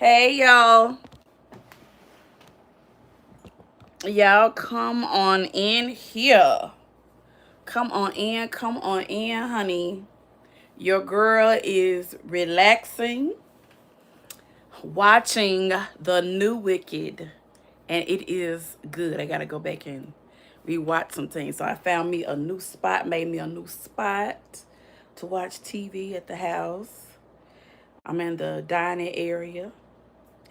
Hey, y'all. Y'all come on in here. Come on in, honey. Your girl is relaxing, watching the new Wicked, and it is good. I gotta go back and rewatch some things. So I found me a new spot, made me a new spot to watch TV at the house. I'm in the dining area,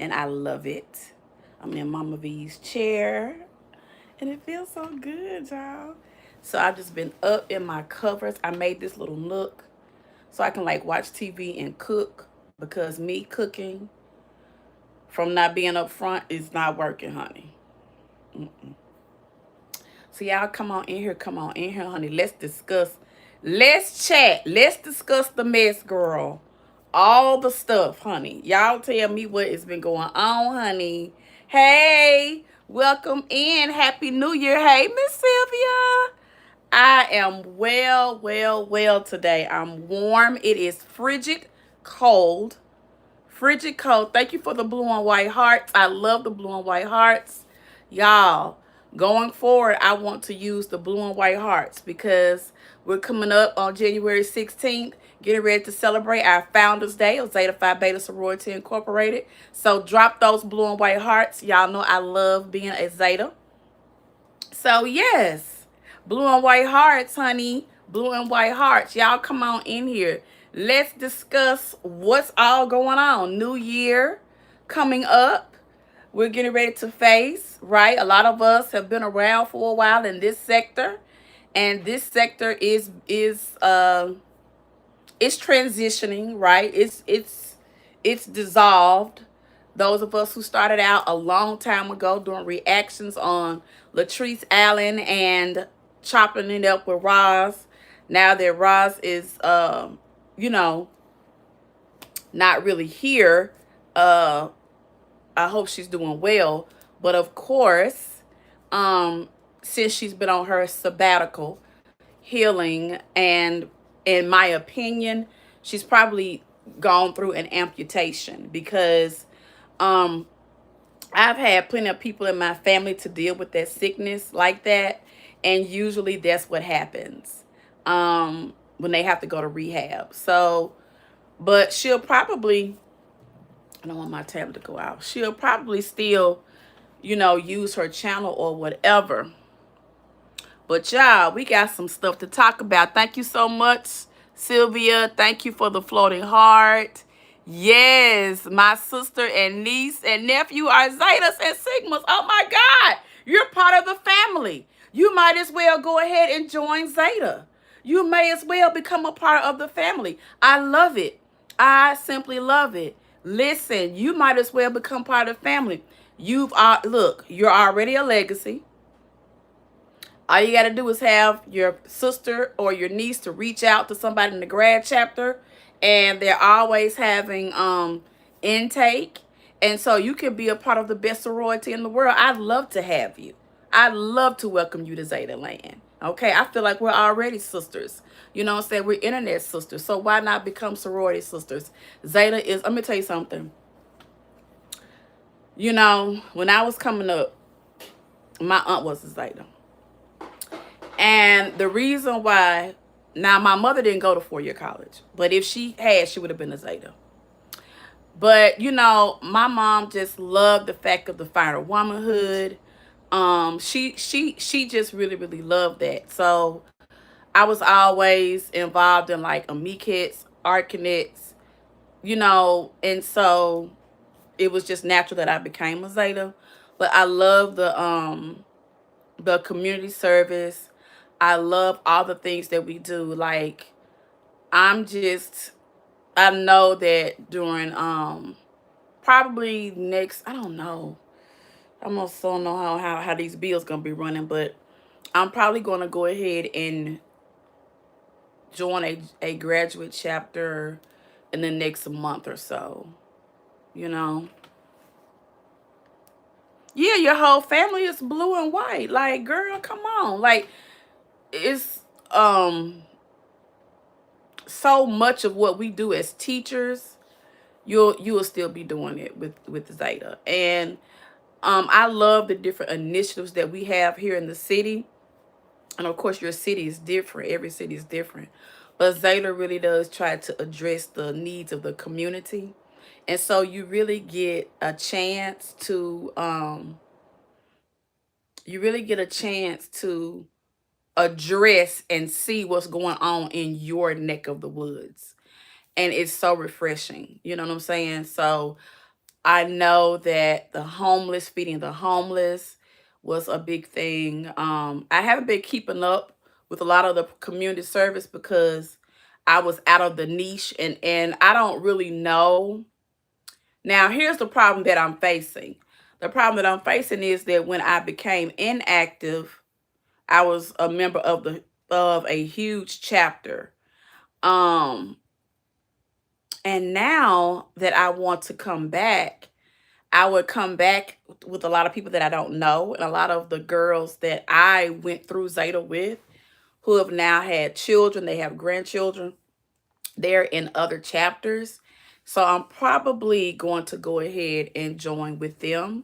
and I love it. I'm in Mama V's chair. And it feels so good, y'all. So I've just been up in my covers. I made this little nook so I can like watch TV and cook because me cooking from not being up front is not working, honey. So y'all come on in here, honey. Let's chat. Let's discuss the mess, girl. All the stuff, honey. Y'all tell me what has been going on, honey. Hey, welcome in. Happy New Year. Hey, Miss Sylvia. I am well today. I'm warm. It is cold. Frigid cold. Thank you for the blue and white hearts. I love the blue and white hearts. Y'all, going forward, I want to use the blue and white hearts because we're coming up on January 16th, getting ready to celebrate our Founders Day of Zeta Phi Beta Sorority Incorporated. So drop those blue and white hearts. Y'all know I love being a Zeta. So yes, blue and white hearts, honey. Blue and white hearts. Y'all come on in here. Let's discuss what's all going on. New year coming up. We're getting ready to face, right? A lot of us have been around for a while in this sector. And this sector is it's transitioning, right? It's dissolved. Those of us who started out a long time ago doing reactions on Latrice Allen and chopping it up with Roz. Now that Roz is you know, not really here. Uh I hope she's doing well. But of course, um, since she's been on her sabbatical, healing, and in my opinion, she's probably gone through an amputation because um I've had plenty of people in my family to deal with that sickness like that, and usually that's what happens when they have to go to rehab. So, but she'll probably, I don't want my tablet to go out. She'll probably still, use her channel or whatever. But y'all, we got some stuff to talk about. Thank you so much, Sylvia. Thank you for the floating heart. Yes, my sister and niece and nephew are Zetas and Sigmas. Oh my God, you're part of the family. You might as well go ahead and join Zeta. You may as well become a part of the family. I love it. I simply love it. Listen, you might as well become part of the family. Look, you're already a legacy. All you got to do is have your sister or your niece to reach out to somebody in the grad chapter, and they're always having intake. And so you can be a part of the best sorority in the world. I'd love to have you. I'd love to welcome you to Zeta Land. Okay, I feel like we're already sisters. You know what I'm saying? We're internet sisters. So why not become sorority sisters? Zeta is, let me tell you something. When I was coming up, my aunt was a Zeta. And the reason why, now my mother didn't go to 4-year college, but if she had, she would have been a Zeta. But my mom just loved the fact of the finer womanhood. She just really loved that. So I was always involved in like Amikets, Art Connects, and so it was just natural that I became a Zeta. But I love the community service. I love all the things that we do. Like, I know that during probably next, I don't know. I almost don't know how these bills gonna be running, but I'm probably gonna go ahead and join a graduate chapter in the next month or so. You know. Yeah, your whole family is blue and white. Like, girl, come on. Like, it's so much of what we do as teachers, you'll still be doing it with Zeta. And I love the different initiatives that we have here in the city. And of course, your city is different. Every city is different. But Zeta really does try to address the needs of the community. And so you really get a chance to address and see what's going on in your neck of the woods. And it's so refreshing. You know what I'm saying? So I know that the homeless, feeding the homeless was a big thing. I haven't been keeping up with a lot of the community service because I was out of the niche, and I don't really know. Now, here's the problem that I'm facing. The problem that I'm facing is that when I became inactive, I was a member of a huge chapter. Um, and now that I want to come back, I would come back with a lot of people that I don't know, and a lot of the girls that I went through Zeta with who have now had children, they have grandchildren, they're in other chapters. So I'm probably going to go ahead and join with them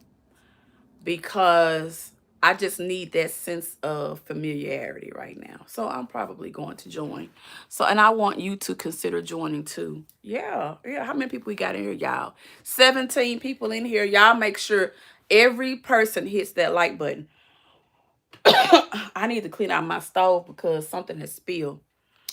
because I just need that sense of familiarity right now. So I'm probably going to join. So, and I want you to consider joining too. Yeah, yeah. How many people we got in here, y'all? 17 people in here. Y'all make sure every person hits that like button. I need to clean out my stove because something has spilled.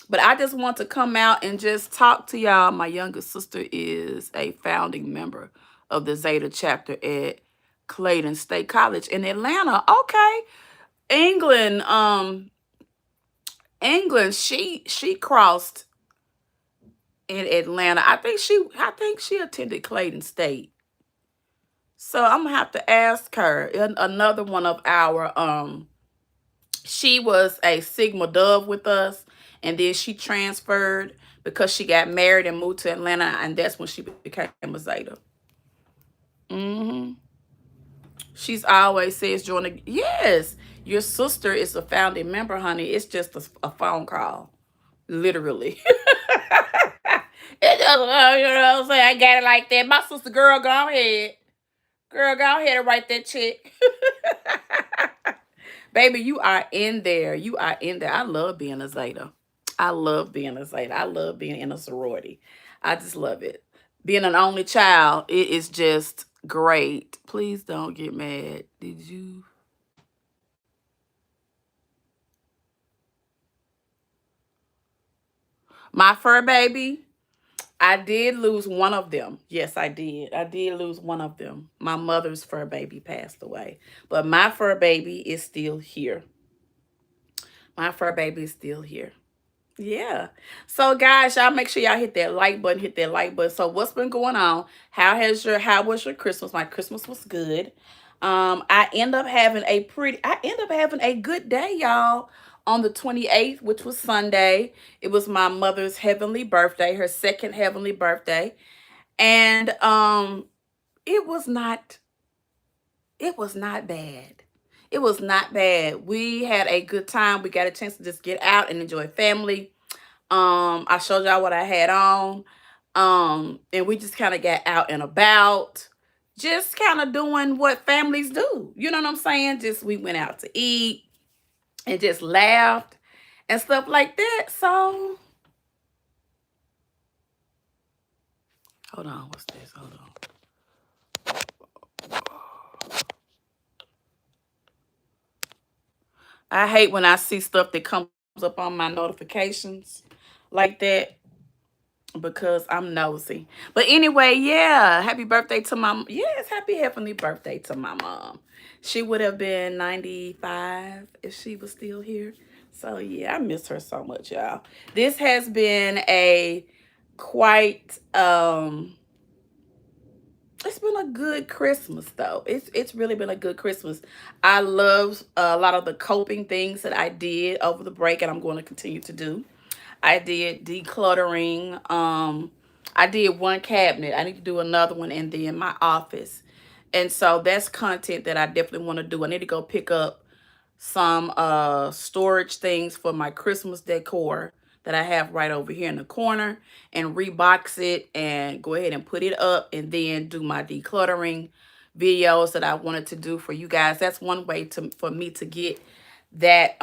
But I just want to come out and just talk to y'all. My youngest sister is a founding member of the Zeta chapter at Clayton State College in Atlanta. Okay. England, England, she crossed in Atlanta. I think she attended Clayton State. So I'm gonna have to ask her. Another one of our she was a Sigma Dove with us, and then she transferred because she got married and moved to Atlanta, and that's when she became a Zeta. hmm She's always says join the yes. Your sister is a founding member, honey. It's just a phone call, literally. It just, you know what I'm saying? I got it like that. My sister, girl, go ahead. Girl, go ahead and write that check. Baby, you are in there. You are in there. I love being a Zeta. I love being a Zeta. I love being in a sorority. I just love it. Being an only child, it is just great. Please don't get mad. Did you? My fur baby, I did lose one of them. Yes, I did. I did lose one of them. My mother's fur baby passed away. But my fur baby is still here. My fur baby is still here. Yeah. So guys, y'all make sure y'all hit that like button, hit that like button. So what's been going on? How was your Christmas? My Christmas was good. I end up having a good day, y'all, on the 28th, which was Sunday. It was my mother's heavenly birthday, her second heavenly birthday. And it was not it was not bad. It was not bad. We had a good time. We got a chance to just get out and enjoy family. I showed y'all what I had on. And we just kind of got out and about, just kind of doing what families do. You know what I'm saying? Just we went out to eat and just laughed and stuff like that. So hold on, what's this? Hold on. I hate when I see stuff that comes up on my notifications like that because I'm nosy. But anyway, yeah, happy birthday to my yes, happy heavenly birthday to my mom. She would have been 95 if she was still here. So yeah, I miss her so much, y'all. This has been a quite it's been a good Christmas though. It's really been a good Christmas. I love a lot of the coping things that I did over the break, and I'm going to continue to do. I did decluttering. I did one cabinet. I need to do another one in my office. And so that's content that I definitely want to do. I need to go pick up some storage things for my Christmas decor that I have right over here in the corner and rebox it and go ahead and put it up and then do my decluttering videos that I wanted to do for you guys. That's one way for me to get that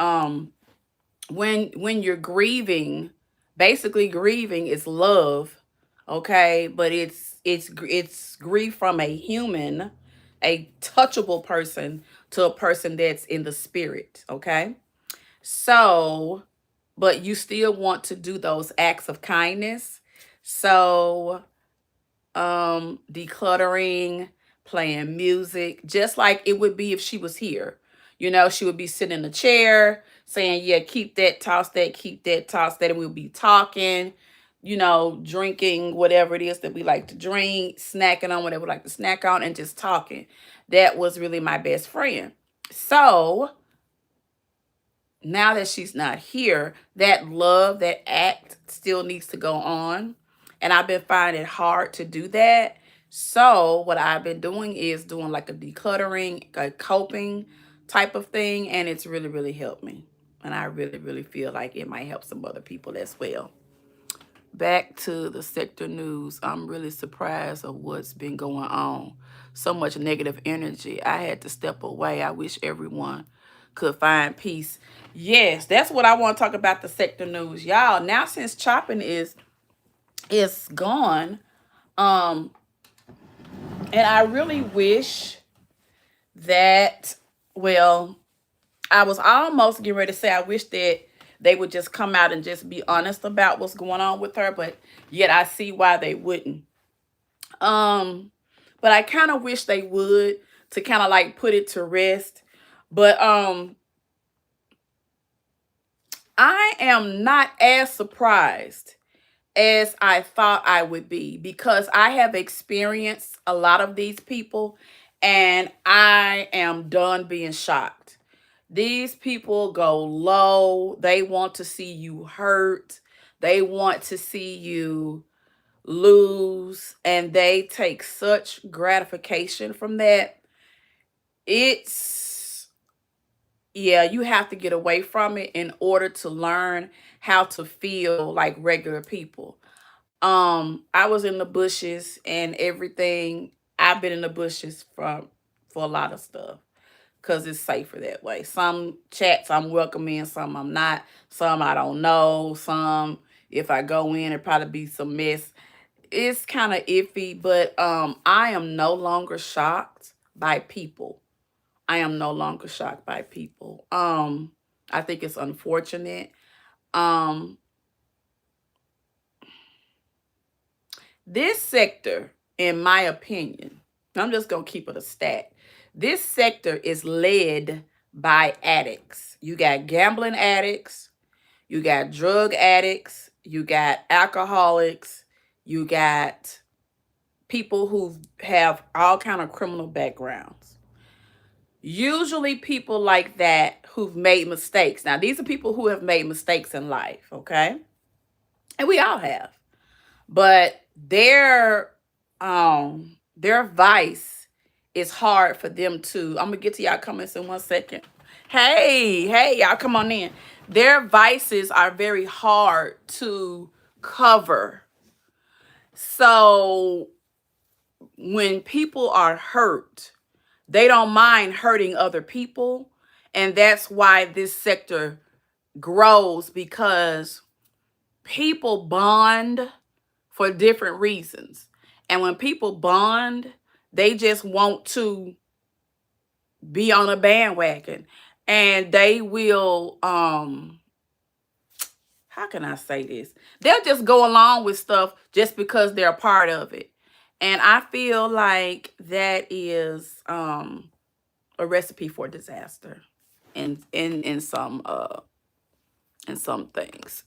when you're grieving, basically grieving is love, okay? But it's grief from a human, a touchable person to a person that's in the spirit, okay? So, but you still want to do those acts of kindness. So, decluttering, playing music, just like it would be if she was here. You know, she would be sitting in a chair saying, yeah, keep that, toss that, keep that, toss that. And we'll be talking, you know, drinking whatever it is that we like to drink, snacking on whatever we like to snack on, and just talking. That was really my best friend. So now that she's not here, that love, that act still needs to go on. And I've been finding it hard to do that. So what I've been doing is doing like a decluttering, a coping type of thing. And it's really, really helped me. And I really, really feel like it might help some other people as well. Back to the sector news. I'm really surprised of what's been going on. So much negative energy. I had to step away. I wish everyone could find peace. Yes, that's what I want to talk about, the sector news. Y'all, now since chopping is gone, and I really wish that, well, I was almost getting ready to say I wish that they would just come out and just be honest about what's going on with her, but yet I see why they wouldn't. But I kind of wish they would, to kind of like put it to rest. But I am not as surprised as I thought I would be, because I have experienced a lot of these people and I am done being shocked. These people go low. They want to see you hurt. They want to see you lose, and they take such gratification from that. It's, yeah, you have to get away from it in order to learn how to feel like regular people. I was in the bushes and everything. I've been in the bushes for a lot of stuff because it's safer that way. Some chats I'm welcome in, some I'm not. Some I don't know. Some, if I go in, it probably be some mess. It's kind of iffy, but I am no longer shocked by people. I am no longer shocked by people. I think it's unfortunate. Um, this sector, in my opinion, I'm just gonna keep it a stat. This sector is led by addicts. You got gambling addicts, you got drug addicts, you got alcoholics, you got people who have all kind of criminal backgrounds. Usually people like that who've made mistakes. Now, these are people who have made mistakes in life, okay? And we all have. But their vice is hard for them to, I'm gonna get to y'all comments in 1 second. Hey, y'all come on in. Their vices are very hard to cover. So when people are hurt, they don't mind hurting other people. And that's why this sector grows, because people bond for different reasons. And when people bond, they just want to be on a bandwagon. And they will, how can I say this? They'll just go along with stuff just because they're a part of it. And I feel like that is a recipe for disaster in some things.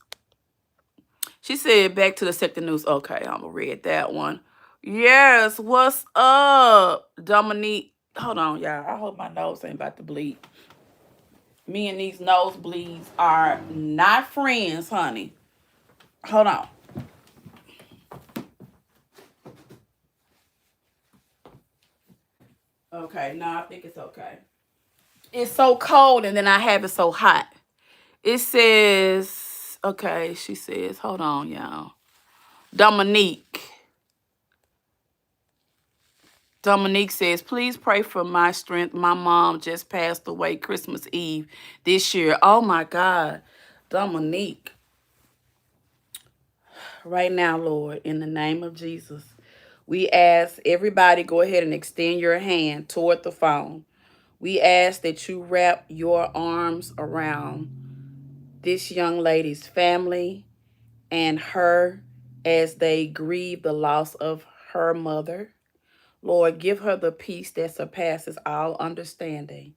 She said, back to the sector news. Okay, I'm gonna read that one. Yes, what's up, Dominique? Hold on, y'all. I hope my nose ain't about to bleed. Me and these nosebleeds are not friends, honey. Hold on. Okay, no, I think it's okay. It's so cold and then I have it so hot. It says, Okay, she says, hold on, y'all. Dominique says, please pray for my strength. My mom just passed away Christmas Eve this year. Oh my God. Dominique, right now, Lord, in the name of Jesus, we ask everybody go ahead and extend your hand toward the phone. We ask that you wrap your arms around this young lady's family and her as they grieve the loss of her mother. Lord, give her the peace that surpasses all understanding.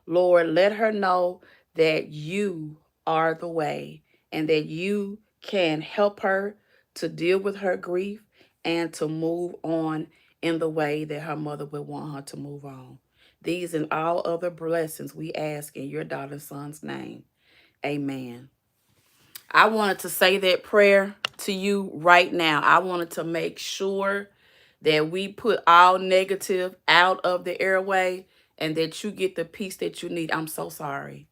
Lord, let her know that you are the way and that you can help her to deal with her grief and to move on in the way that her mother would want her to move on. These and all other blessings we ask in your daughter's son's name. Amen. I wanted to say that prayer to you right now. I wanted to make sure that we put all negative out of the airway and that you get the peace that you need. I'm so sorry.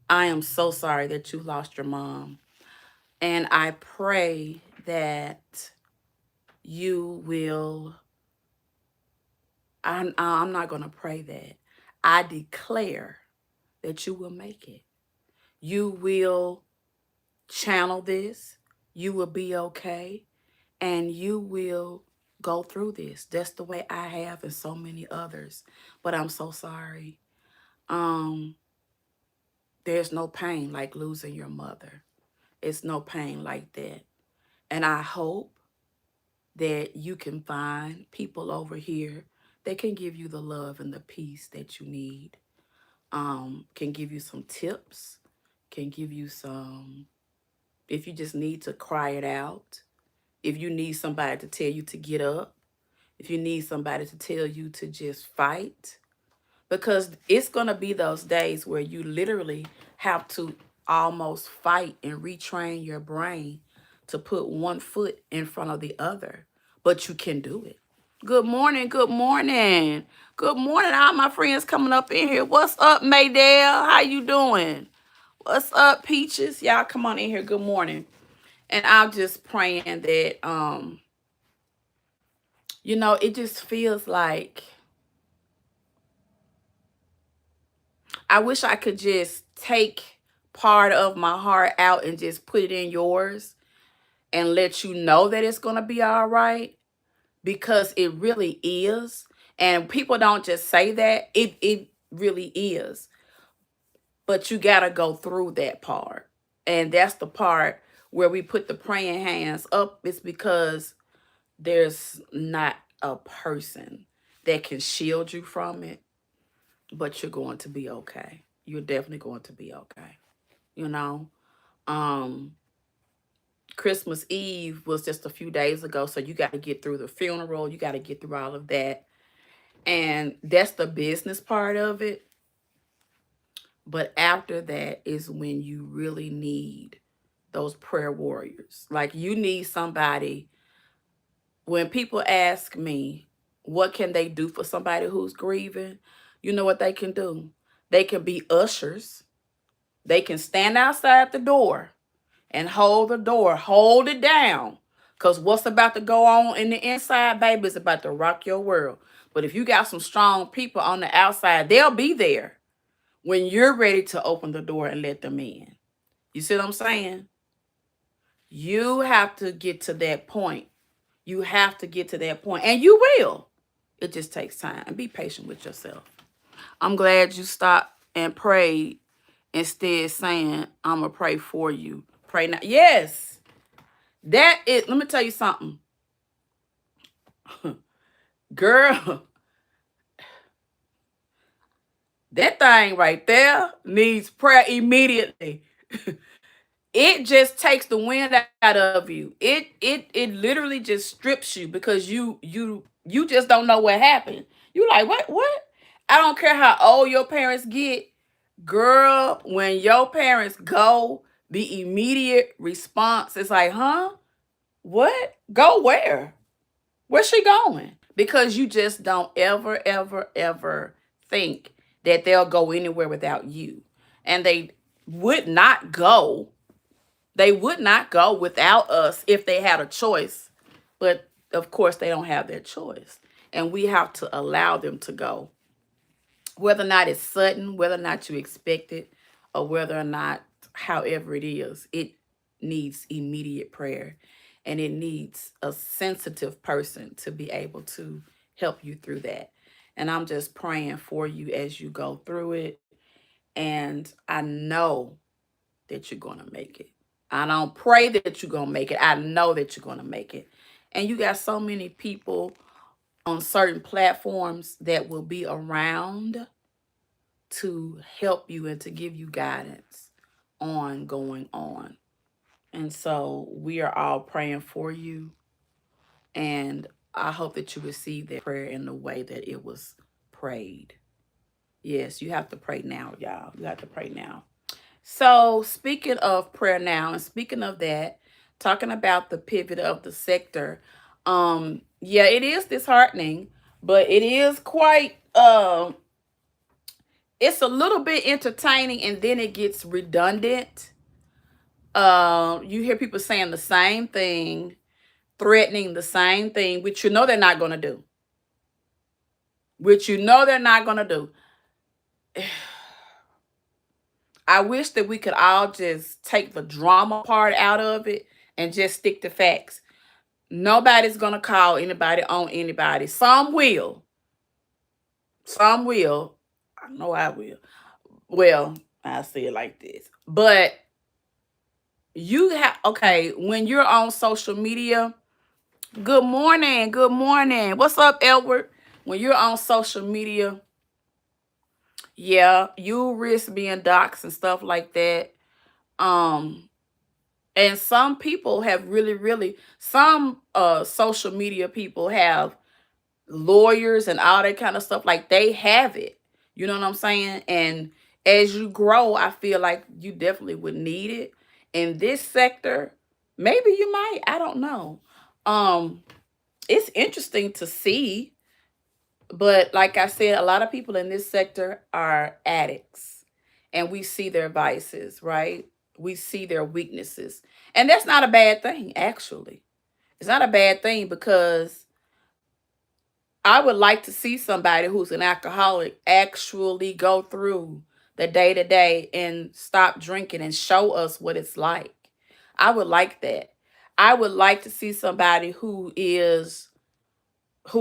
I am so sorry that you lost your mom. And I pray that you will, I'm not going to pray that. I declare that you will make it. You will channel this. You will be okay. And you will go through this. That's the way I have and so many others. But I'm so sorry. There's no pain like losing your mother. It's no pain like that. And I hope that you can find people over here that can give you the love and the peace that you need. Can give you some tips, can give you some, if you just need to cry it out, if you need somebody to tell you to get up, if you need somebody to tell you to just fight, because it's going to be those days where you literally have to almost fight and retrain your brain to put one foot in front of the other, but you can do it. Good morning, good morning. Good morning, all my friends coming up in here. What's up, Maydale? How you doing? What's up, Peaches? Y'all come on in here. Good morning. And I'm just praying that, it just feels like I wish I could just take part of my heart out and just put it in yours and let you know that it's going to be all right, because it really is. And people don't just say that. It really is. But you got to go through that part. And that's the part where we put the praying hands up. It's because there's not a person that can shield you from it, but you're going to be okay. You're definitely going to be okay. You know, Christmas Eve was just a few days ago, so you got to get through the funeral. You got to get through all of that. And that's the business part of it. But after that is when you really need those prayer warriors. Like, you need somebody. When people ask me, what can they do for somebody who's grieving? You know what they can do? They can be ushers. They can stand outside the door and hold the door, hold it down. Because what's about to go on in the inside, baby, is about to rock your world. But if you got some strong people on the outside, they'll be there when you're ready to open the door and let them in. You see what I'm saying? You have to get to that point. You have to get to that point, and you will. It just takes time. And be patient with yourself. I'm glad you stopped and prayed instead saying, I'm going to pray for you. Pray now. Yes. That is, let me tell you something. Girl, that thing right there needs prayer immediately. It just takes the wind out of you. It literally just strips you, because you just don't know what happened. You like, what? I don't care how old your parents get. Girl, when your parents go, the immediate response is like, huh? What? Go where? Where's she going? Because you just don't ever, ever, ever think that they'll go anywhere without you. And they would not go. They would not go without us if they had a choice. But of course, they don't have their choice. And we have to allow them to go. Whether or not it's sudden, whether or not you expect it, or whether or not, however it is, it needs immediate prayer. And it needs a sensitive person to be able to help you through that. And I'm just praying for you as you go through it. And I know that you're going to make it. I don't pray that you're going to make it. I know that you're going to make it. And you got so many people on certain platforms that will be around to help you and to give you guidance on going on. And so we are all praying for you. And I hope that you receive that prayer in the way that it was prayed. Yes, you have to pray now, y'all. You have to pray now. So speaking of prayer now, and speaking of that, talking about the pivot of the sector, yeah, it is disheartening, but it is quite it's a little bit entertaining, and then it gets redundant. You hear people saying the same thing, threatening the same thing, which you know they're not going to do. Which you know they're not going to do. I wish that we could all just take the drama part out of it and just stick to facts. Nobody's going to call anybody on anybody. Some will. Some will. I know I will. Well, I say it like this. But you have, okay, when you're on social media, good morning, good morning. What's up, Edward? When you're on social media, yeah, you risk being doxxed and stuff like that. And some people have really, some social media people have lawyers and all that kind of stuff. Like, they have it. You know what I'm saying? And as you grow, I feel like you definitely would need it. In this sector, maybe you might. I don't know. It's interesting to see. But like I said, a lot of people in this sector are addicts. And we see their vices, right? We see their weaknesses. And that's not a bad thing, actually. It's not a bad thing, because I would like to see somebody who's an alcoholic actually go through the day to day and stop drinking and show us what it's like. I would like that. I would like to see somebody who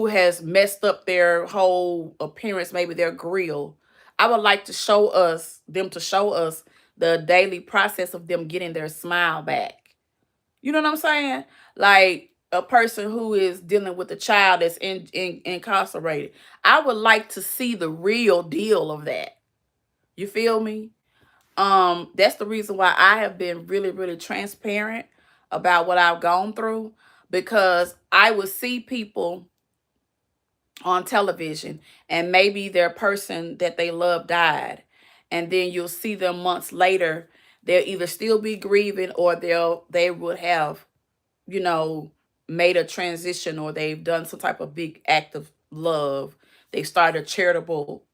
has messed up their whole appearance, maybe their grill. I would like to show us the daily process of them getting their smile back. You know what I'm saying? Like a person who is dealing with a child that's incarcerated. I would like to see the real deal of that. You feel me? That's the reason why I have been really transparent about what I've gone through, because I would see people on television and maybe their person that they love died, and then you'll see them months later. They'll either still be grieving, or they would have, you know, made a transition, or they've done some type of big act of love. They started a charitable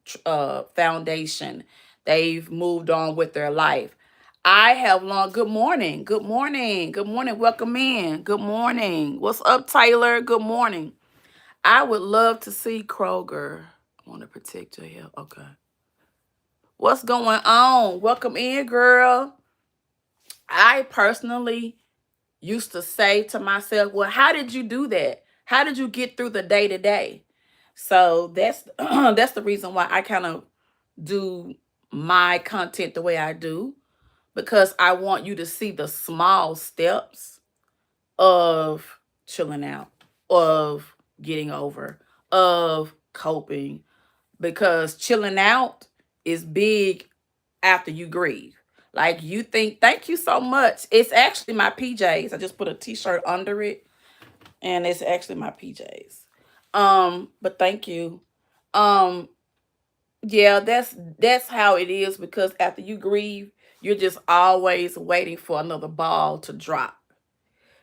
foundation. They've moved on with their life. I have long. Good morning. Good morning. Good morning. Welcome in. Good morning. What's up, Taylor? Good morning. I would love to see Kroger. I want to protect your health. Okay. What's going on? Welcome in, girl. I personally used to say to myself, well, how did you do that? How did you get through the day to day? So that's that's the reason why I kind of do my content the way I do, because I want you to see the small steps of chilling out, of getting over, of coping, because chilling out is big after you grieve. Like, you think, thank you so much. It's actually my PJs. I just put a t-shirt under it, and it's actually my PJs. But thank you. Um, yeah, that's how it is, because after you grieve, you're just always waiting for another ball to drop.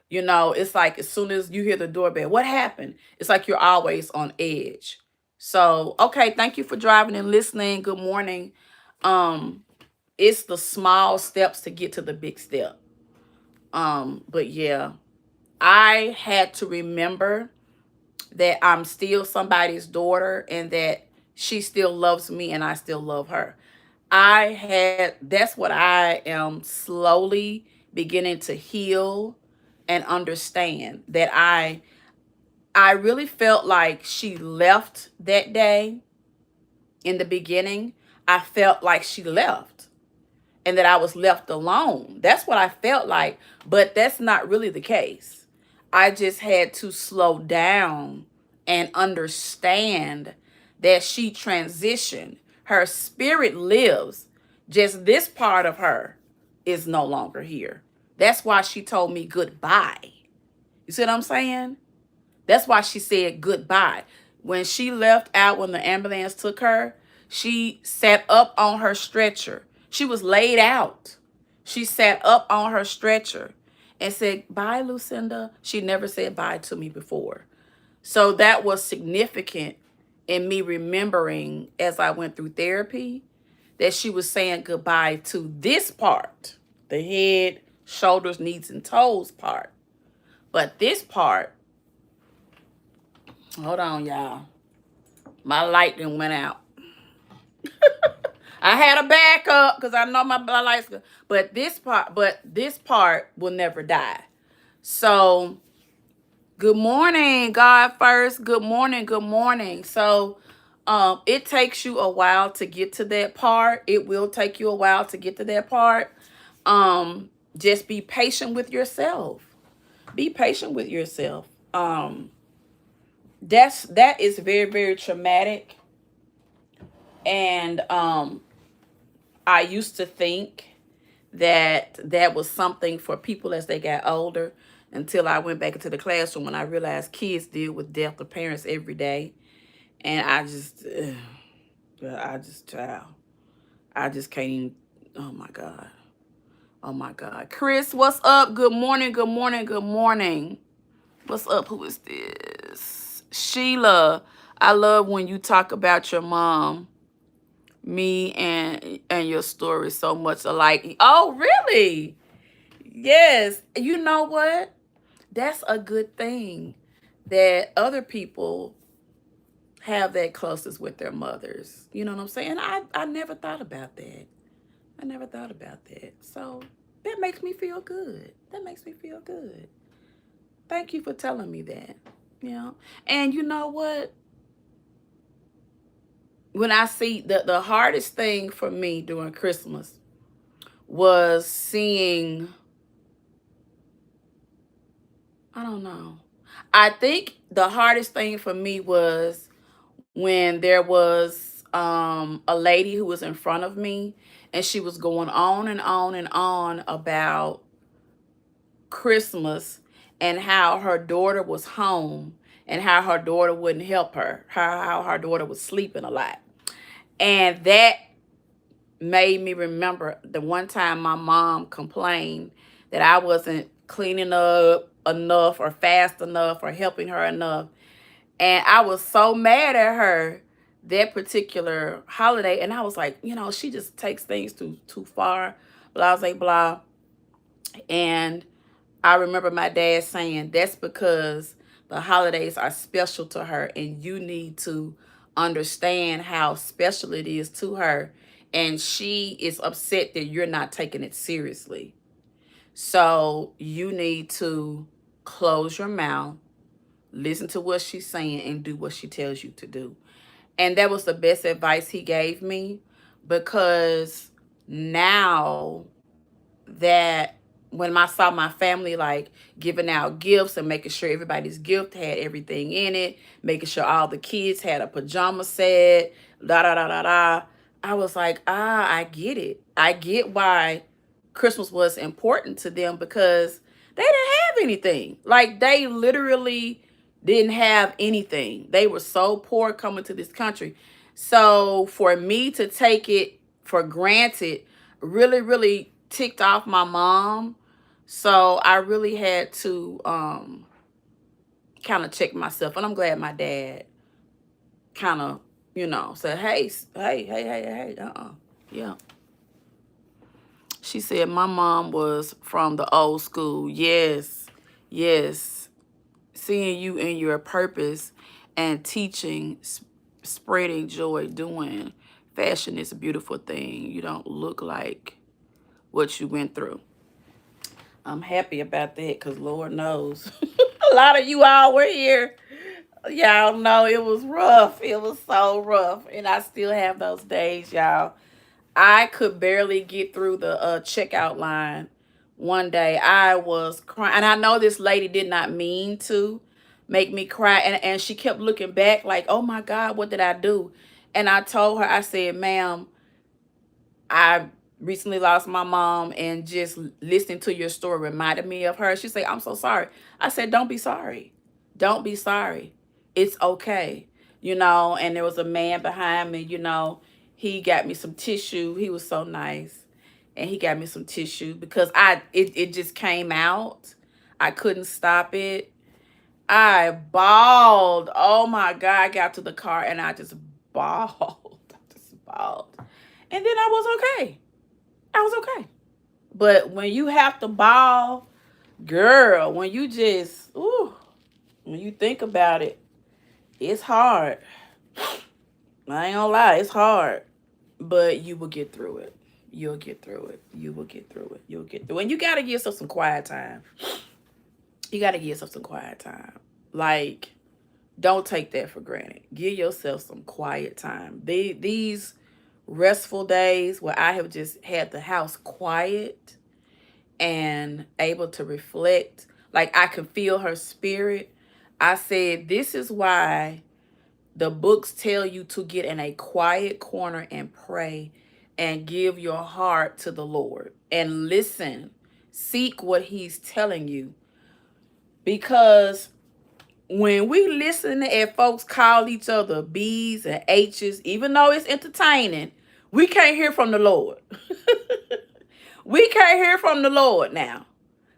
You know, it's like as soon as you hear the doorbell, what happened? It's like you're always on edge. So, okay, thank you for driving and listening. Good morning. It's the small steps to get to the big step. But yeah, I had to remember that I'm still somebody's daughter and that she still loves me and I still love her. That's what I am slowly beginning to heal and understand, that I really felt like she left that day in the beginning. I felt like she left and that I was left alone. That's what I felt like, but that's not really the case. I just had to slow down and understand that she transitioned. Her spirit lives. Just this part of her is no longer here. That's why she told me goodbye. You see what I'm saying? That's why she said goodbye. When she left out, when the ambulance took her, she sat up on her stretcher. She was laid out. She sat up on her stretcher and said, bye, Lucinda. She never said bye to me before. So that was significant in me remembering as I went through therapy that she was saying goodbye to this part, the head, shoulders, knees, and toes part. But this part, hold on, y'all. My light then went out. I had a backup because I know my light's good. But this part will never die. So, good morning, God first. Good morning, good morning. So, it takes you a while to get to that part. It will take you a while to get to that part. Just be patient with yourself. Be patient with yourself. That is very, very traumatic. And I used to think that that was something for people as they got older, until I went back into the classroom and I realized kids deal with death of parents every day. And child, I just can't even, oh my God. Oh my God. Chris, what's up? Good morning, good morning, good morning. What's up? Who is this? Sheila, I love when you talk about your mom. Me and your story so much alike. Oh, really? Yes. You know what? That's a good thing that other people have that closest with their mothers. You know what I'm saying? I never thought about that. I never thought about that. So that makes me feel good. That makes me feel good. Thank you for telling me that. You know? And you know what? When I see the hardest thing for me during Christmas was seeing, I don't know. I think the hardest thing for me was when there was a lady who was in front of me and she was going on and on and on about Christmas and how her daughter was home and how her daughter wouldn't help her, how her daughter was sleeping a lot. And that made me remember the one time my mom complained that I wasn't cleaning up enough or fast enough or helping her enough. And I was so mad at her that particular holiday. And I was like, you know, she just takes things too far, blah, blah, blah. And I remember my dad saying, that's because the holidays are special to her and you need to understand how special it is to her. And she is upset that you're not taking it seriously. So you need to close your mouth, listen to what she's saying, and do what she tells you to do. And that was the best advice he gave me, because now that when I saw my family like giving out gifts and making sure everybody's gift had everything in it, making sure all the kids had a pajama set, da da da da da, I was like, I get it. I get why Christmas was important to them, because they didn't have anything. Like, they literally didn't have anything. They were so poor coming to this country. So for me to take it for granted really, really ticked off my mom. So I really had to kind of check myself. And I'm glad my dad kind of, you know, said, hey, yeah. She said, my mom was from the old school. Yes, yes. Seeing you in your purpose and teaching, spreading joy, doing fashion is a beautiful thing. You don't look like what you went through. I'm happy about that because Lord knows a lot of you all were here. Y'all know it was rough. It was so rough. And I still have those days, y'all. I could barely get through the checkout line one day. I was crying. And I know this lady did not mean to make me cry. And she kept looking back like, oh my God, what did I do? And I told her, I said, ma'am, I recently lost my mom, and just listening to your story reminded me of her. She said, I'm so sorry. I said, don't be sorry. Don't be sorry. It's okay. And there was a man behind me, he got me some tissue. He was so nice. And he got me some tissue because it just came out. I couldn't stop it. I bawled. Oh my God. I got to the car and I just bawled. I just bawled. And then I was okay. I was okay. But when you have to bawl, girl, when you just, when you think about it, it's hard. I ain't gonna lie, it's hard. But you will get through it. You'll get through it. You will get through it. You'll get through it. And you got to give yourself some quiet time. You got to give yourself some quiet time. Like, don't take that for granted. Give yourself some quiet time. These restful days where I have just had the house quiet and able to reflect, like I can feel her spirit. I said, this is why the books tell you to get in a quiet corner and pray and give your heart to the Lord and listen. Seek what he's telling you. Because when we listen at folks call each other B's and H's, even though it's entertaining, we can't hear from the Lord. We can't hear from the Lord now.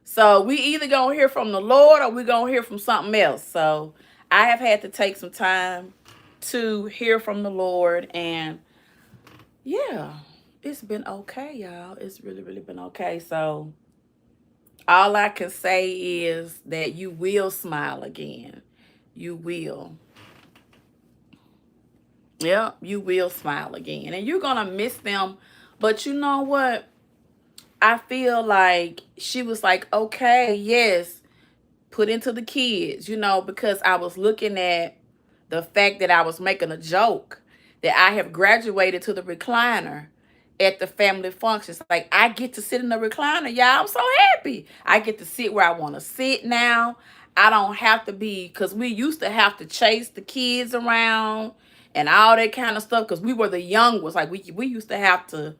So we either gonna hear from the Lord or we gonna hear from something else. So I have had to take some time to hear from the Lord, and yeah, it's been okay, y'all. It's really, really been okay. So all I can say is that you will smile again. You will. Yeah, you will smile again. And you're gonna miss them. But you know what? I feel like she was like, okay, yes, put into the kids, because I was looking at the fact that I was making a joke that I have graduated to the recliner at the family functions. Like, I get to sit in the recliner, y'all. I'm so happy. I get to sit where I want to sit now. I don't have to be, because we used to have to chase the kids around and all that kind of stuff because we were the young ones. Like, we used to have to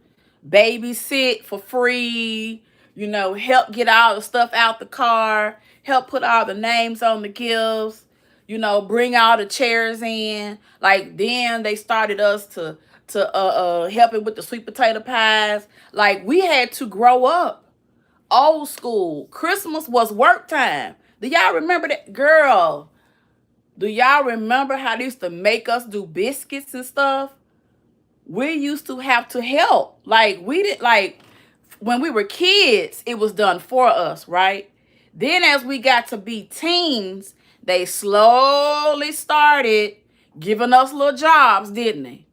babysit for free, help get all the stuff out the car, help put all the names on the gifts, bring all the chairs in. Like, then they started us to help it with the sweet potato pies. Like, we had to grow up old school. Christmas was work time. Do y'all remember that? Girl, do y'all remember how they used to make us do biscuits and stuff? We used to have to help. Like, we did, like, when we were kids, it was done for us, right? Then as we got to be teens, they slowly started giving us little jobs, didn't they?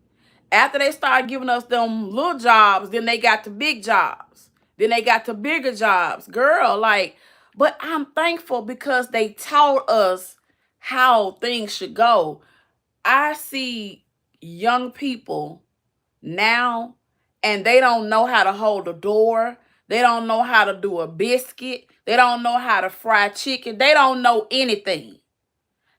After they started giving us them little jobs, then they got to big jobs. Then they got to bigger jobs. Girl, like, but I'm thankful because they taught us how things should go. I see young people now, and they don't know how to hold a door. They don't know how to do a biscuit. They don't know how to fry chicken. They don't know anything.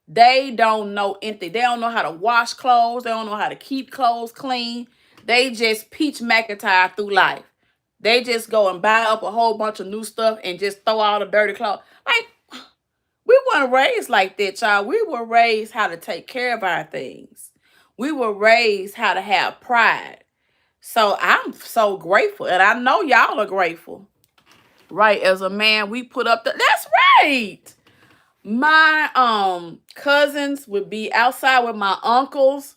They don't know anything. They don't know how to wash clothes. They don't know how to keep clothes clean. They just peach McIntyre through life. They just go and buy up a whole bunch of new stuff and just throw all the dirty clothes. Like, we weren't raised like that, y'all. We were raised how to take care of our things. We were raised how to have pride. So I'm so grateful. And I know y'all are grateful. Right. As a man, we put up that's right. My cousins would be outside with my uncles.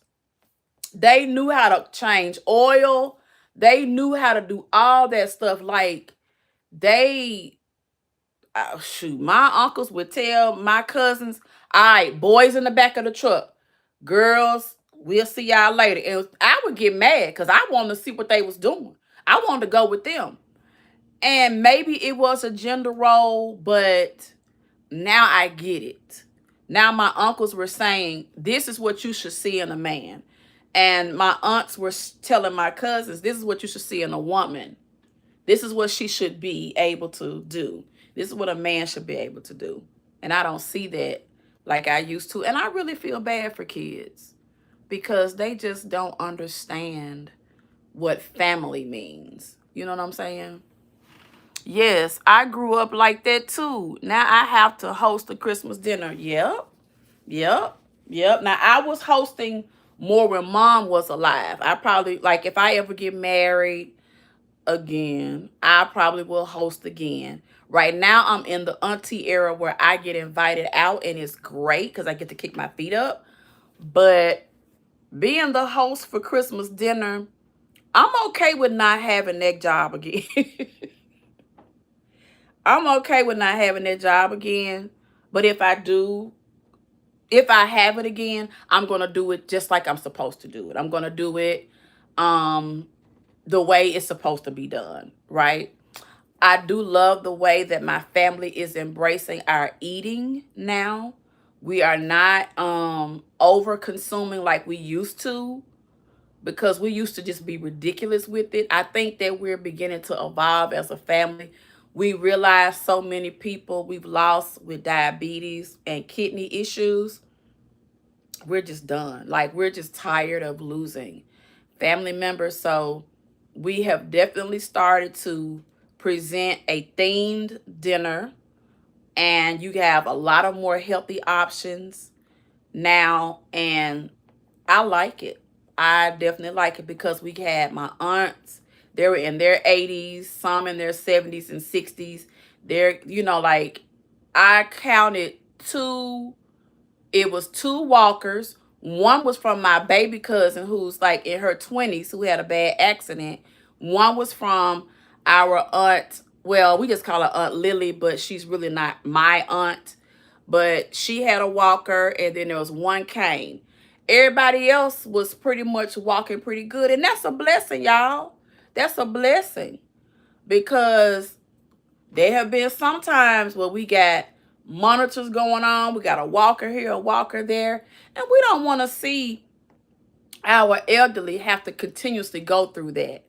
They knew how to change oil. They knew how to do all that stuff. Like they, shoot, my uncles would tell my cousins, all right, boys in the back of the truck, girls, we'll see y'all later. And I would get mad because I wanted to see what they was doing. I wanted to go with them. And maybe it was a gender role, but now I get it. Now my uncles were saying, this is what you should see in a man. And my aunts were telling my cousins, this is what you should see in a woman. This is what she should be able to do. This is what a man should be able to do. And I don't see that like I used to. And I really feel bad for kids because they just don't understand what family means. You know what I'm saying? Yes, I grew up like that too. Now I have to host a Christmas dinner. Yep, yep, yep. Now I was hosting more when mom was alive. I probably, like, if I ever get married again, I probably will host again. Right now I'm in the auntie era where I get invited out and it's great because I get to kick my feet up. But being the host for Christmas dinner, I'm okay with not having that job again. I'm okay with not having that job again. But if I do, if I have it again, I'm going to do it just like I'm supposed to do it. I'm going to do it the way it's supposed to be done, right? I do love the way that my family is embracing our eating now. We are not over consuming like we used to, because we used to just be ridiculous with it. I think that we're beginning to evolve as a family. We realize so many people we've lost with diabetes and kidney issues. We're just done. Like, we're just tired of losing family members. So we have definitely started to present a themed dinner, and you have a lot of more healthy options now, and I like it. I definitely like it because we had my aunts. They were in their 80s, some in their 70s and 60s. They're, like, I counted two. It was two walkers. One was from my baby cousin who's like in her 20s who had a bad accident. One was from our aunt. Well, we just call her Aunt Lily, but she's really not my aunt. But she had a walker, and then there was one cane. Everybody else was pretty much walking pretty good. And that's a blessing, y'all. That's a blessing. Because there have been some times where we got monitors going on. We got a walker here, a walker there. And we don't want to see our elderly have to continuously go through that.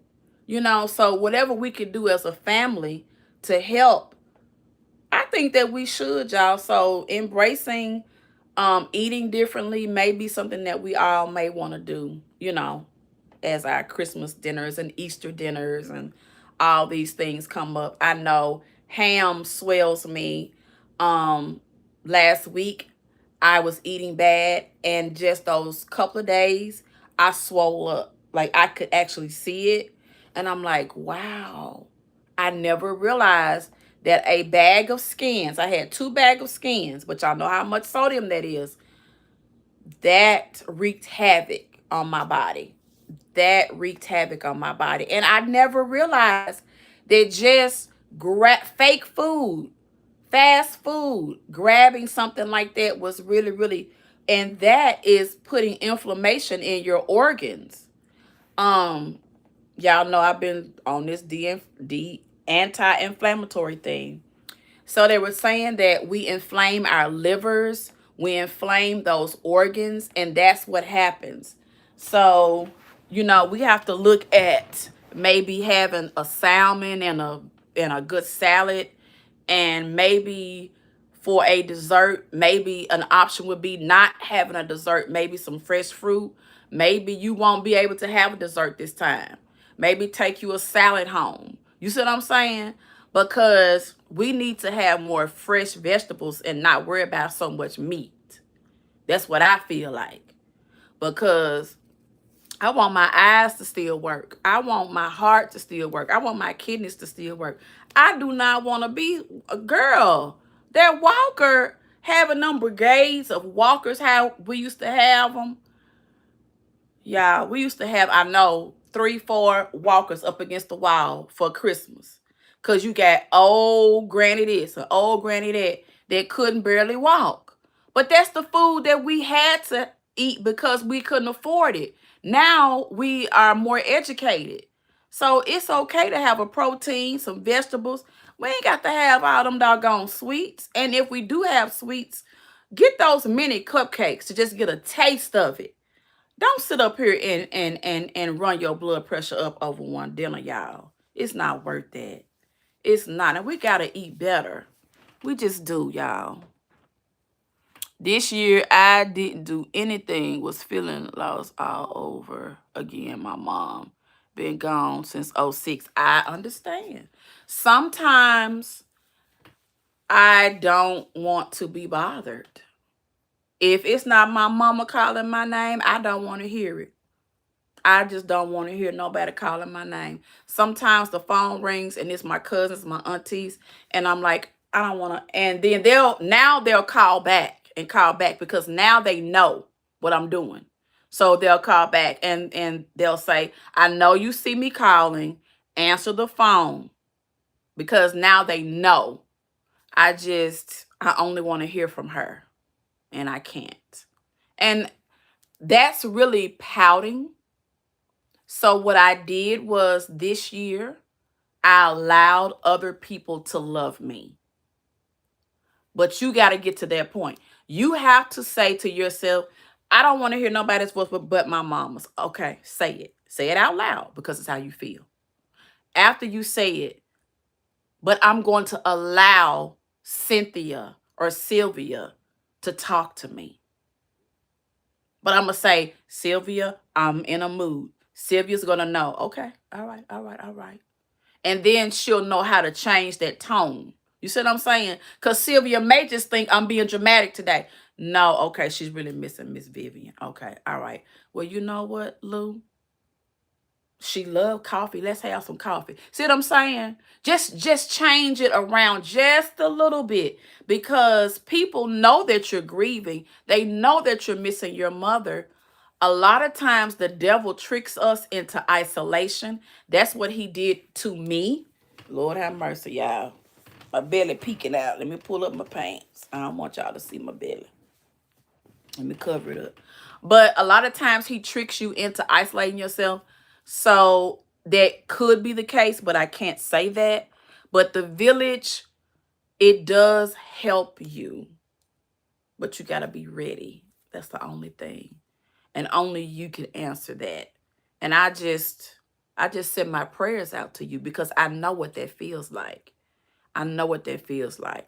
So whatever we can do as a family to help, I think that we should, y'all. So embracing eating differently may be something that we all may want to do, as our Christmas dinners and Easter dinners and all these things come up. I know ham swells me. Last week I was eating bad, and just those couple of days I swole up. Like, I could actually see it, and I'm like, wow. I never realized that a bag of skins, I had 2 bags of skins, but y'all know how much sodium that is. That wreaked havoc on my body. That wreaked havoc on my body. And I never realized that just fake food, fast food, grabbing something like that was really, really, and that is putting inflammation in your organs. Y'all know I've been on this anti-inflammatory thing. So they were saying that we inflame our livers, we inflame those organs, and that's what happens. So, we have to look at maybe having a salmon and a good salad, and maybe for a dessert, maybe an option would be not having a dessert, maybe some fresh fruit. Maybe you won't be able to have a dessert this time. Maybe take you a salad home. You see what I'm saying? Because we need to have more fresh vegetables and not worry about so much meat. That's what I feel like. Because I want my eyes to still work. I want my heart to still work. I want my kidneys to still work. I do not want to be a girl. That walker, having them brigades of walkers, how we used to have them. Yeah, we used to have, I know, 3, 4 walkers up against the wall for Christmas. Because you got old granny this and old granny that couldn't barely walk. But that's the food that we had to eat because we couldn't afford it. Now we are more educated. So it's okay to have a protein, some vegetables. We ain't got to have all them doggone sweets. And if we do have sweets, get those mini cupcakes to just get a taste of it. Don't sit up here and run your blood pressure up over one dinner, y'all. It's not worth that. It's not. And we got to eat better. We just do, y'all. This year, I didn't do anything. Was feeling lost all over again. My mom been gone since '06. I understand. Sometimes I don't want to be bothered. If it's not my mama calling my name, I don't want to hear it. I just don't want to hear nobody calling my name. Sometimes the phone rings and it's my cousins, my aunties, and I'm like, I don't want to. And then they'll call back because now they know what I'm doing. So they'll call back and they'll say, I know you see me calling, answer the phone, because now they know. I only want to hear from her and I can't. And that's really pouting. So what I did was this year, I allowed other people to love me. But you got to get to that point. You have to say to yourself, I don't want to hear nobody's voice but my mama's. Okay, say it. Say it out loud because it's how you feel. After you say it, but I'm going to allow Cynthia or Sylvia to talk to me. But I'm going to say, Sylvia, I'm in a mood. Sylvia's going to know, okay, all right, all right, all right. And then she'll know how to change that tone. You see what I'm saying? Because Sylvia may just think I'm being dramatic today. No, okay, she's really missing Miss Vivian. Okay, all right. Well, you know what, Lou? She loved coffee. Let's have some coffee. See what I'm saying? Just change it around just a little bit because people know that you're grieving. They know that you're missing your mother. A lot of times the devil tricks us into isolation. That's what he did to me. Lord have mercy, y'all. My belly peeking out. Let me pull up my pants. I don't want y'all to see my belly. Let me cover it up. But a lot of times he tricks you into isolating yourself. So that could be the case, but I can't say that. But the village, it does help you. But you got to be ready. That's the only thing. And only you can answer that. And I just send my prayers out to you because I know what that feels like. I know what that feels like.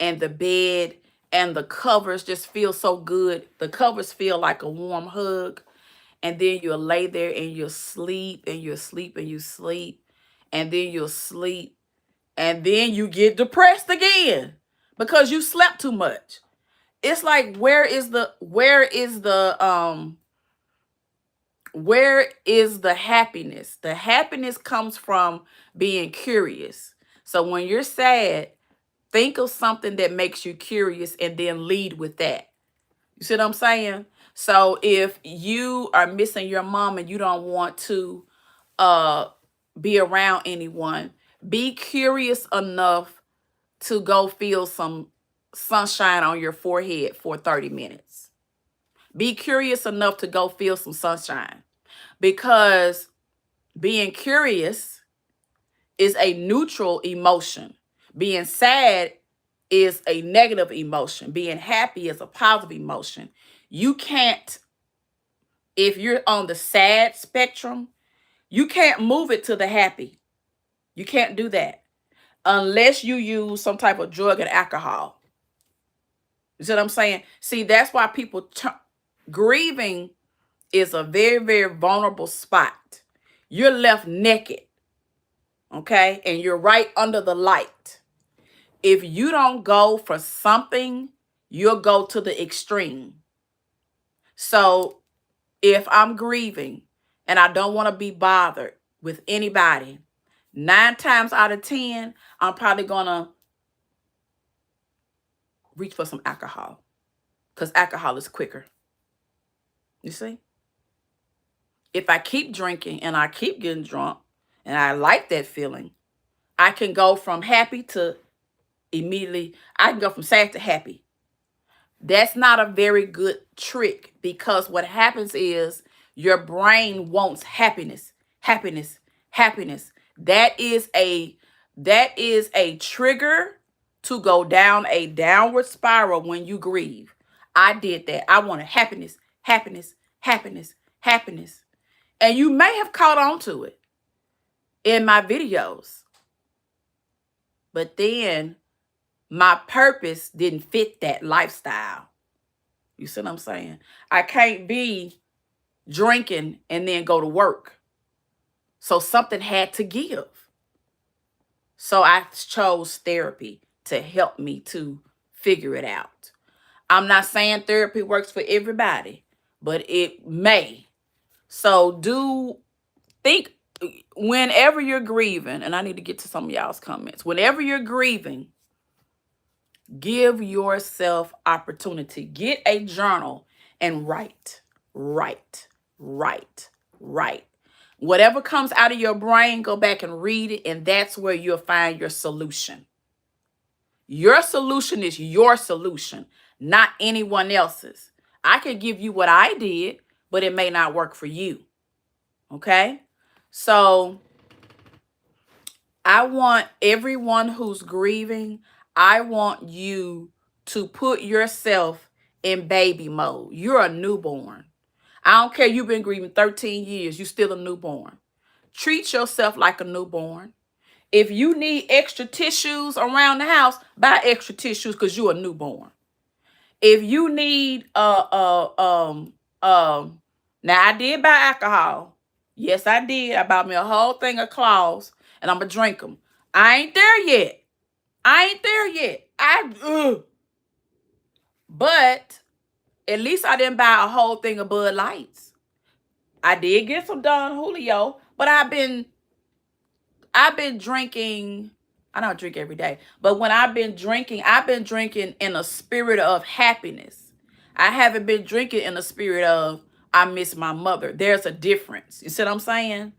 And the bed and the covers just feel so good. The covers feel like a warm hug. And then you'll lay there and you'll sleep and you'll sleep and you sleep. And then you'll sleep. And then you get depressed again because you slept too much. It's like, where is the happiness? The happiness comes from being curious. So when you're sad, think of something that makes you curious and then lead with that. You see what I'm saying? So if you are missing your mom and you don't want to be around anyone, be curious enough to go feel some sunshine on your forehead for 30 minutes. Be curious enough to go feel some sunshine, because being curious is a neutral emotion. Being sad is a negative emotion. Being happy is a positive emotion. You can't, if you're on the sad spectrum, you can't move it to the happy. You can't do that unless you use some type of drug and alcohol. You see what I'm saying? See, that's why people grieving is a very, very vulnerable spot. You're left naked, okay? And you're right under the light. If you don't go for something, you'll go to the extreme. So if I'm grieving and I don't want to be bothered with anybody, 9 times out of 10, I'm probably going to reach for some alcohol because alcohol is quicker. You see? If I keep drinking and I keep getting drunk and I like that feeling, I can go from happy to immediately, I can go from sad to happy. That's not a very good trick, because what happens is your brain wants happiness, happiness, happiness. That is a trigger to go down a downward spiral when you grieve. I did that. I wanted happiness, happiness, happiness, happiness. And you may have caught on to it in my videos. But then my purpose didn't fit that lifestyle. You see what I'm saying? I can't be drinking and then go to work. So something had to give. So I chose therapy to help me to figure it out. I'm not saying therapy works for everybody, but it may. So think whenever you're grieving, and I need to get to some of y'all's comments. Whenever you're grieving, give yourself opportunity. Get a journal and write, write, write, write. Whatever comes out of your brain, go back and read it, and that's where you'll find your solution. Your solution is your solution, not anyone else's. I could give you what I did, but it may not work for you. Okay? So I want everyone who's grieving, I want you to put yourself in baby mode. You're a newborn. I don't care, you've been grieving 13 years, you're still a newborn. Treat yourself like a newborn. If you need extra tissues around the house, buy extra tissues because you're a newborn. If you need now I did buy alcohol. Yes, I did. I bought me a whole thing of claws and I'm gonna drink them. I ain't there yet. But at least I didn't buy a whole thing of Bud Lights. I did get some Don Julio, but I've been drinking. I don't drink every day, but when I've been drinking in a spirit of happiness. I haven't been drinking in a spirit of I miss my mother. There's a difference. You see what I'm saying?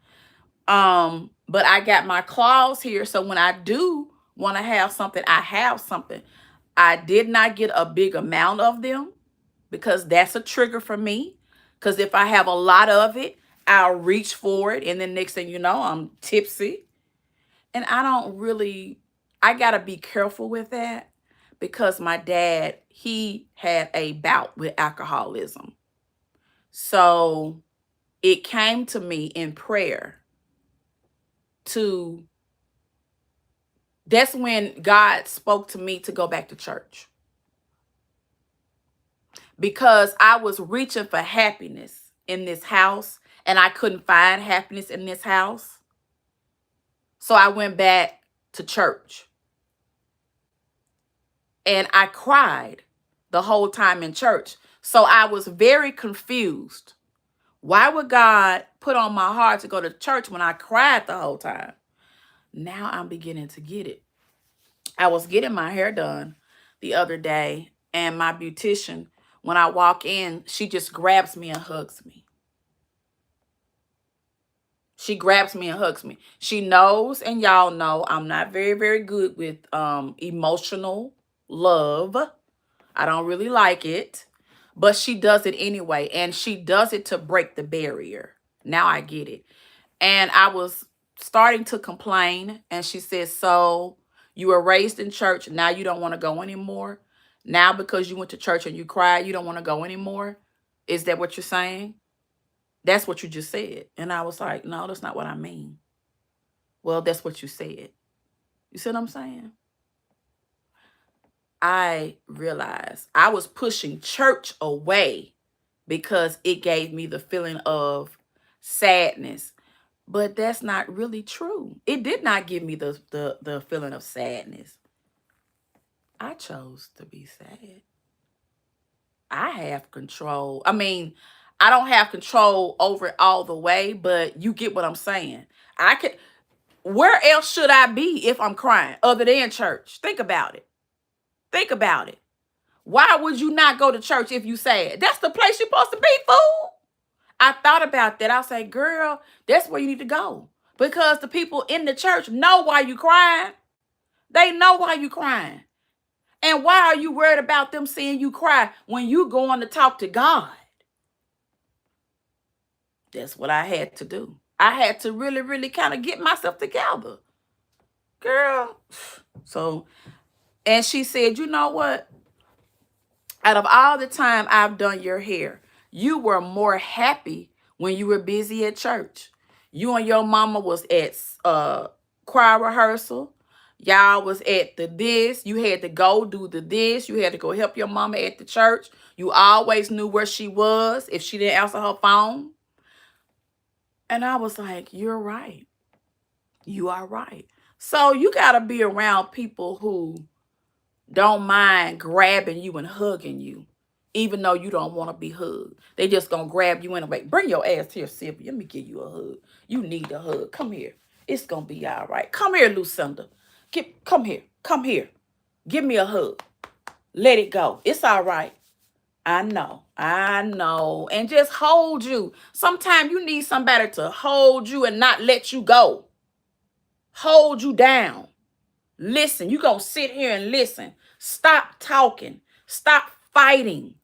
But I got my claws here, so when I do want to have something, I have something. I did not get a big amount of them because that's a trigger for me. Because if I have a lot of it, I'll reach for it, and then next thing you know, I'm tipsy. And I got to be careful with that because my dad, he had a bout with alcoholism. So it came to me in prayer that's when God spoke to me to go back to church. Because I was reaching for happiness in this house and I couldn't find happiness in this house. So I went back to church. And I cried the whole time in church. So I was very confused. Why would God put on my heart to go to church when I cried the whole time? Now I'm beginning to get it. I was getting my hair done the other day, and my beautician, when I walk in, she just grabs me and hugs me. She grabs me and hugs me. She knows, and y'all know, I'm not very, very good with emotional love. I don't really like it, but she does it anyway, and she does it to break the barrier. Now I get it. And I was starting to complain, and she said, so you were raised in church, now you don't want to go anymore? Now because you went to church and you cried, you don't want to go anymore? Is that what you're saying? That's what you just said. And I was like, no, that's not what I mean. Well, that's what you said. You see what I'm saying? I realized I was pushing church away because it gave me the feeling of sadness. But that's not really true. It did not give me the feeling of sadness. I chose to be sad. I have control. I mean, I don't have control over it all the way, but you get what I'm saying. Where else should I be if I'm crying other than church? Think about it. Think about it. Why would you not go to church if you sad? That's the place you're supposed to be, fool. I thought about that. I say, girl, that's where you need to go. Because the people in the church know why you crying. They know why you crying. And why are you worried about them seeing you cry when you going to talk to God? That's what I had to do. I had to really, really kind of get myself together. Girl. So, and she said, you know what? Out of all the time I've done your hair, you were more happy when you were busy at church. You and your mama was at choir rehearsal. Y'all was at the this. You had to go do the this. You had to go help your mama at the church. You always knew where she was if she didn't answer her phone. And I was like, you're right. You are right. So you got to be around people who don't mind grabbing you and hugging you, even though you don't want to be hugged. They just going to grab you anyway. Bring your ass here, Sylvia. Let me give you a hug. You need a hug. Come here. It's going to be all right. Come here, Lucinda. Come here. Come here. Give me a hug. Let it go. It's all right. I know. I know. And just hold you. Sometimes you need somebody to hold you and not let you go. Hold you down. Listen. You're going to sit here and listen. Stop talking. Stop fighting.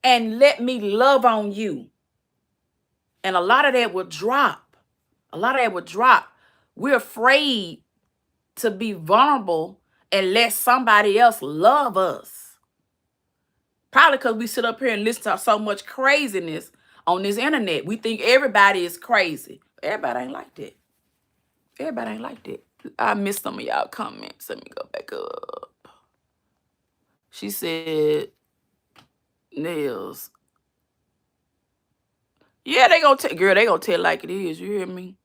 And let me love on you. And a lot of that will drop. A lot of that will drop. We're afraid to be vulnerable and let somebody else love us. Probably because we sit up here and listen to so much craziness on this internet. We think everybody is crazy. Everybody ain't like that. Everybody ain't like that. I missed some of y'all comments. Let me go back up. She said, nails. Yeah, they gonna tell, girl, they gonna tell like it is. You hear me?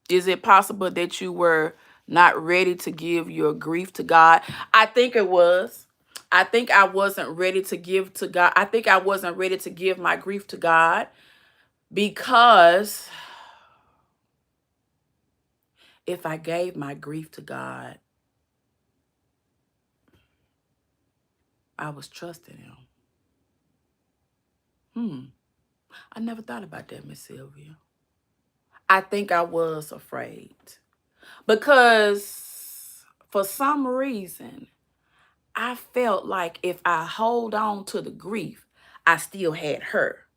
Is it possible that you were not ready to give your grief to God? I think it was. I think I wasn't ready to give to God. I think I wasn't ready to give my grief to God because if I gave my grief to God, I was trusting him. I never thought about that, Miss Sylvia. I think I was afraid because for some reason, I felt like if I hold on to the grief, I still had her.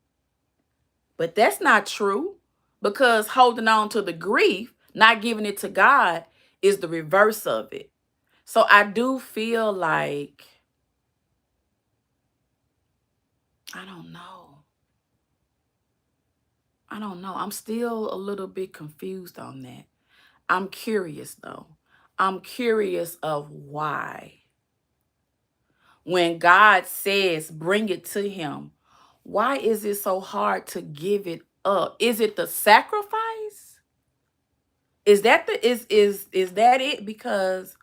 But that's not true because holding on to the grief, not giving it to God, is the reverse of it. So I do feel like, I don't know. I'm still a little bit confused on that. I'm curious though. I'm curious of why. When God says, bring it to him, why is it so hard to give it up? Is it the sacrifice? Is that that it? Because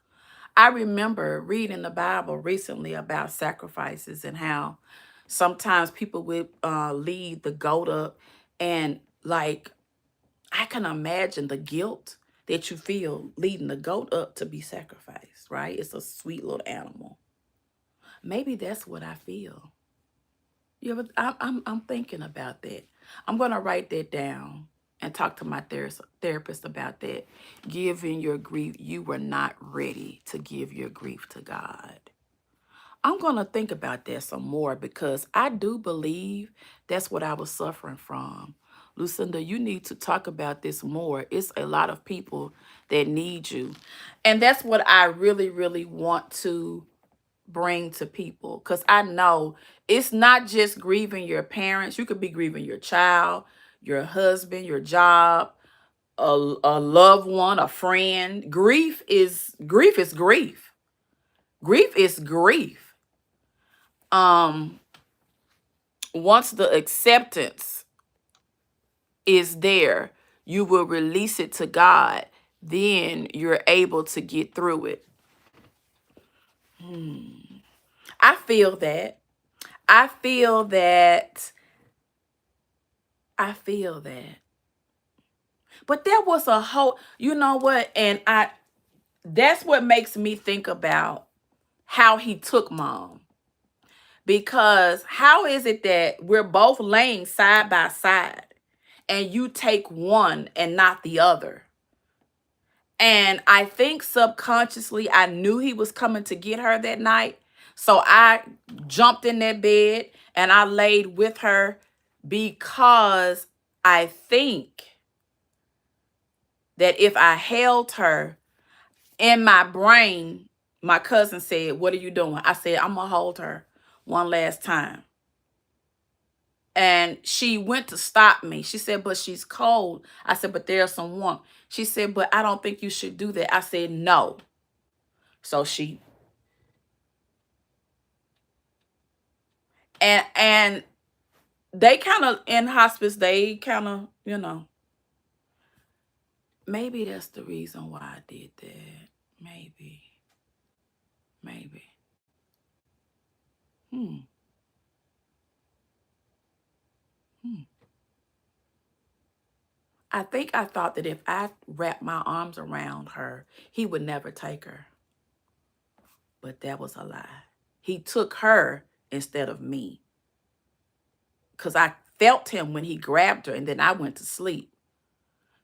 I remember reading the Bible recently about sacrifices and how sometimes people would lead the goat up, and like I can imagine the guilt that you feel leading the goat up to be sacrificed, right? It's a sweet little animal. Maybe that's what I feel. Yeah, but I'm thinking about that. I'm gonna write that down and talk to my therapist about that. Giving your grief, you were not ready to give your grief to God. I'm gonna think about that some more because I do believe that's what I was suffering from. Lucinda, you need to talk about this more. It's a lot of people that need you. And that's what I really, really want to bring to people, because I know it's not just grieving your parents. You could be grieving your child, your husband, your job, a loved one, a friend. Grief is grief. Grief is grief. Once the acceptance is there, you will release it to God. Then you're able to get through it. I feel that. I feel that. I feel that. But there was a whole, you know what? And that's what makes me think about how he took mom. Because how is it that we're both laying side by side and you take one and not the other? And I think subconsciously I knew he was coming to get her that night. So I jumped in that bed and I laid with her because I think that if I held her in my brain, my cousin said, "What are you doing?" I said, "I'm going to hold her one last time." And she went to stop me. She said, "But she's cold." I said, "But there's some warmth." She said, "But I don't think you should do that." I said, "No." So she, and they kind of, in hospice, they kind of, maybe that's the reason why I did that. Maybe. Hmm. Hmm. I think I thought that if I wrapped my arms around her, he would never take her. But that was a lie. He took her instead of me. Because I felt him when he grabbed her and then I went to sleep.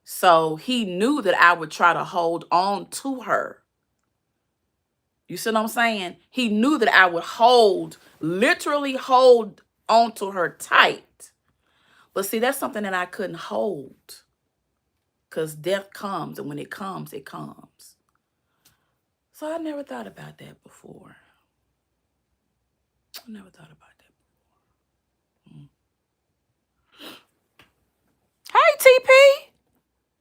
So he knew that I would try to hold on to her. You see what I'm saying? He knew that I would literally hold onto her tight. But see, that's something that I couldn't hold. Because death comes, and when it comes, it comes. So I never thought about that before. I never thought about that before. Hey, TP.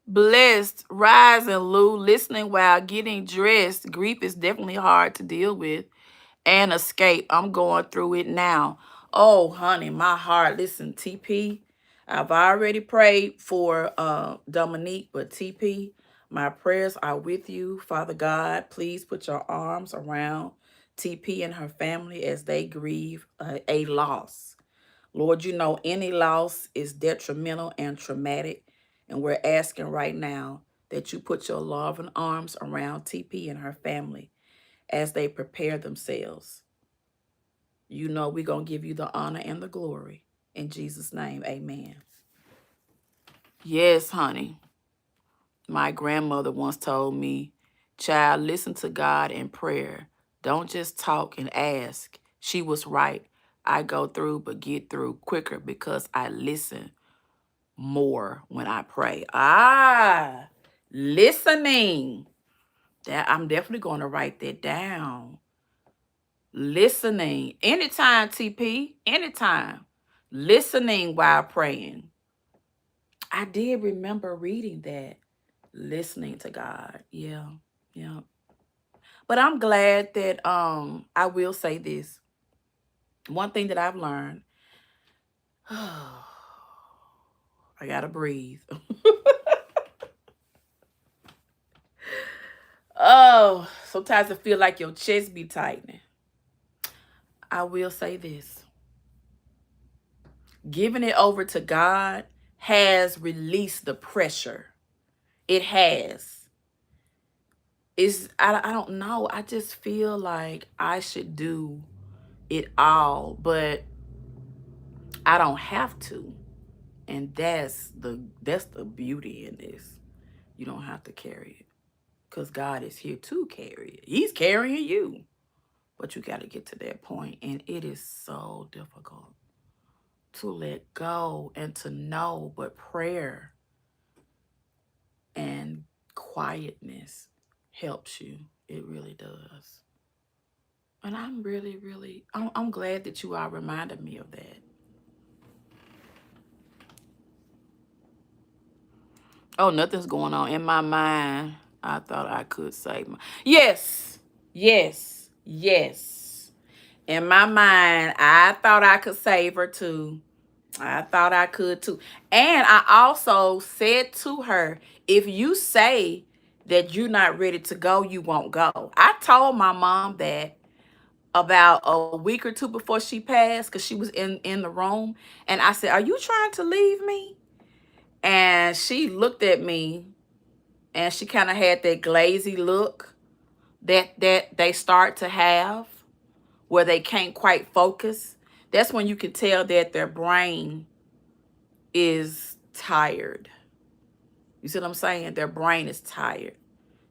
Blessed, rising, Lou, listening while getting dressed. Grief is definitely hard to deal with and escape. I'm going through it now. Oh, honey, my heart. Listen, TP, I've already prayed for Dominique, but TP, my prayers are with you. Father God, please put your arms around TP and her family as they grieve a loss. Lord, you know any loss is detrimental and traumatic, and we're asking right now that you put your loving arms around TP and her family as they prepare themselves. You know we're going to give you the honor and the glory. In Jesus' name, amen. Yes, honey. My grandmother once told me, "Child, listen to God in prayer. Don't just talk and ask." She was right. I go through but get through quicker because I listen more when I pray. Listening. That I'm definitely going to write that down. Listening. Anytime, TP. Anytime. Listening while praying. I did remember reading that. Listening to God. Yeah. Yeah. But I'm glad that I will say this. One thing that I've learned. I gotta breathe. Oh, sometimes I feel like your chest be tightening. I will say this. Giving it over to God has released the pressure. It has. I don't know. I just feel like I should do it all, but I don't have to. And that's the beauty in this. You don't have to carry it. Because God is here to carry it. He's carrying you. But you got to get to that point. And it is so difficult to let go and to know. But prayer and quietness helps you. It really does. And I'm really, I'm glad that you all reminded me of that. Oh, nothing's going on in my mind. I thought I could save my... Yes, yes, yes. In my mind, I thought I could save her too. I thought I could too. And I also said to her, if you say that you're not ready to go, you won't go. I told my mom that about a week or two before she passed, because she was in the room. And I said, "Are you trying to leave me?" And she looked at me and she kind of had that glazy look that they start to have where they can't quite focus, that's when you can tell that their brain is tired. You see what I'm saying? Their brain is tired.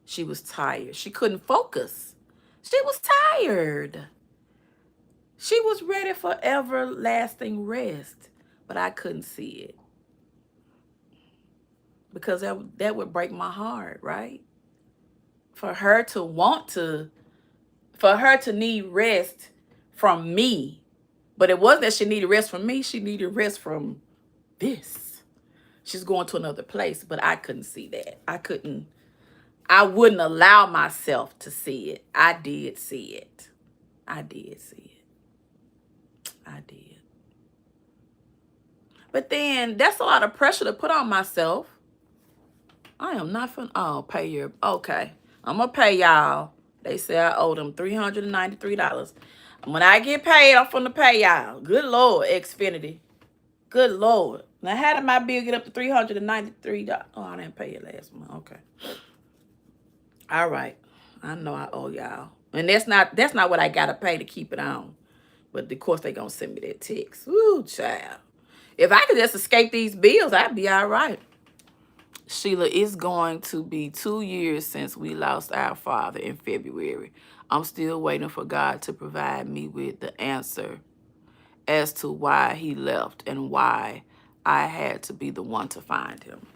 She was tired. She couldn't focus. She was tired. She was ready for everlasting rest, but I couldn't see it because that would break my heart, right? For her to need rest from me. But it wasn't that she needed rest from me. She needed rest from this. She's going to another place, but I couldn't see that. I wouldn't allow myself to see it. I did see it. I did see it. I did. But then that's a lot of pressure to put on myself. I am not finna, oh, pay your, okay. I'm going to pay y'all. They say I owe them $393. When I get paid, I'm finna pay y'all. Good Lord, Xfinity. Good Lord. Now, how did my bill get up to $393? Oh, I didn't pay it last month. Okay. All right. I know I owe y'all. And that's not what I got to pay to keep it on. But, of course, they going to send me that text. Woo, child. If I could just escape these bills, I'd be all right. Sheila, it's going to be 2 years since we lost our father in February. I'm still waiting for God to provide me with the answer as to why he left and why I had to be the one to find him.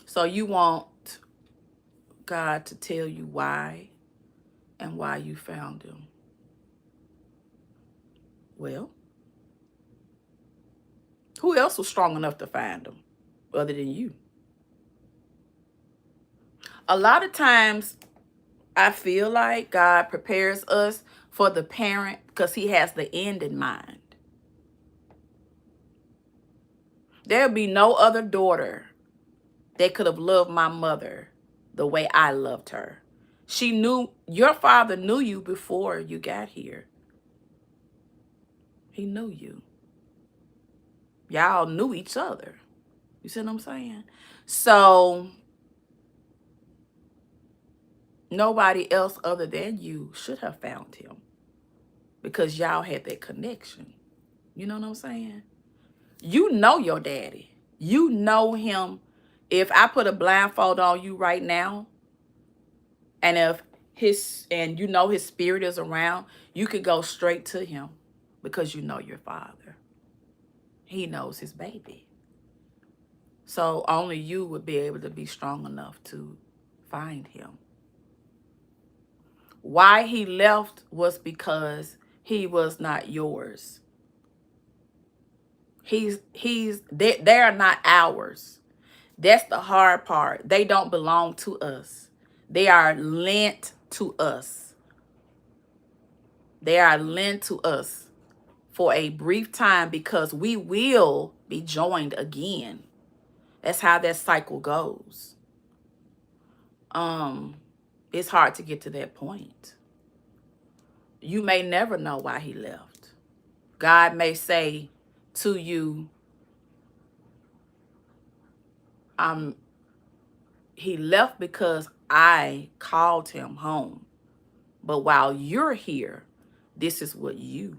So you want God to tell you why and why you found him. Well, who else was strong enough to find him other than you? A lot of times, I feel like God prepares us for the parent because he has the end in mind. There'll be no other daughter that could have loved my mother the way I loved her. Your father knew you before you got here. He knew you. Y'all knew each other. You see what I'm saying? So nobody else other than you should have found him because y'all had that connection. You know what I'm saying? You know your daddy. You know him. If I put a blindfold on you right now, and you know his spirit is around, you could go straight to him because you know your father. He knows his baby. So only you would be able to be strong enough to find him. Why he left was because he was not yours. They are not ours. That's the hard part. They don't belong to us. They are lent to us. They are lent to us for a brief time because we will be joined again. That's how that cycle goes. It's hard to get to that point. You may never know why he left. God may say to you, he left because I called him home. But while you're here, this is what you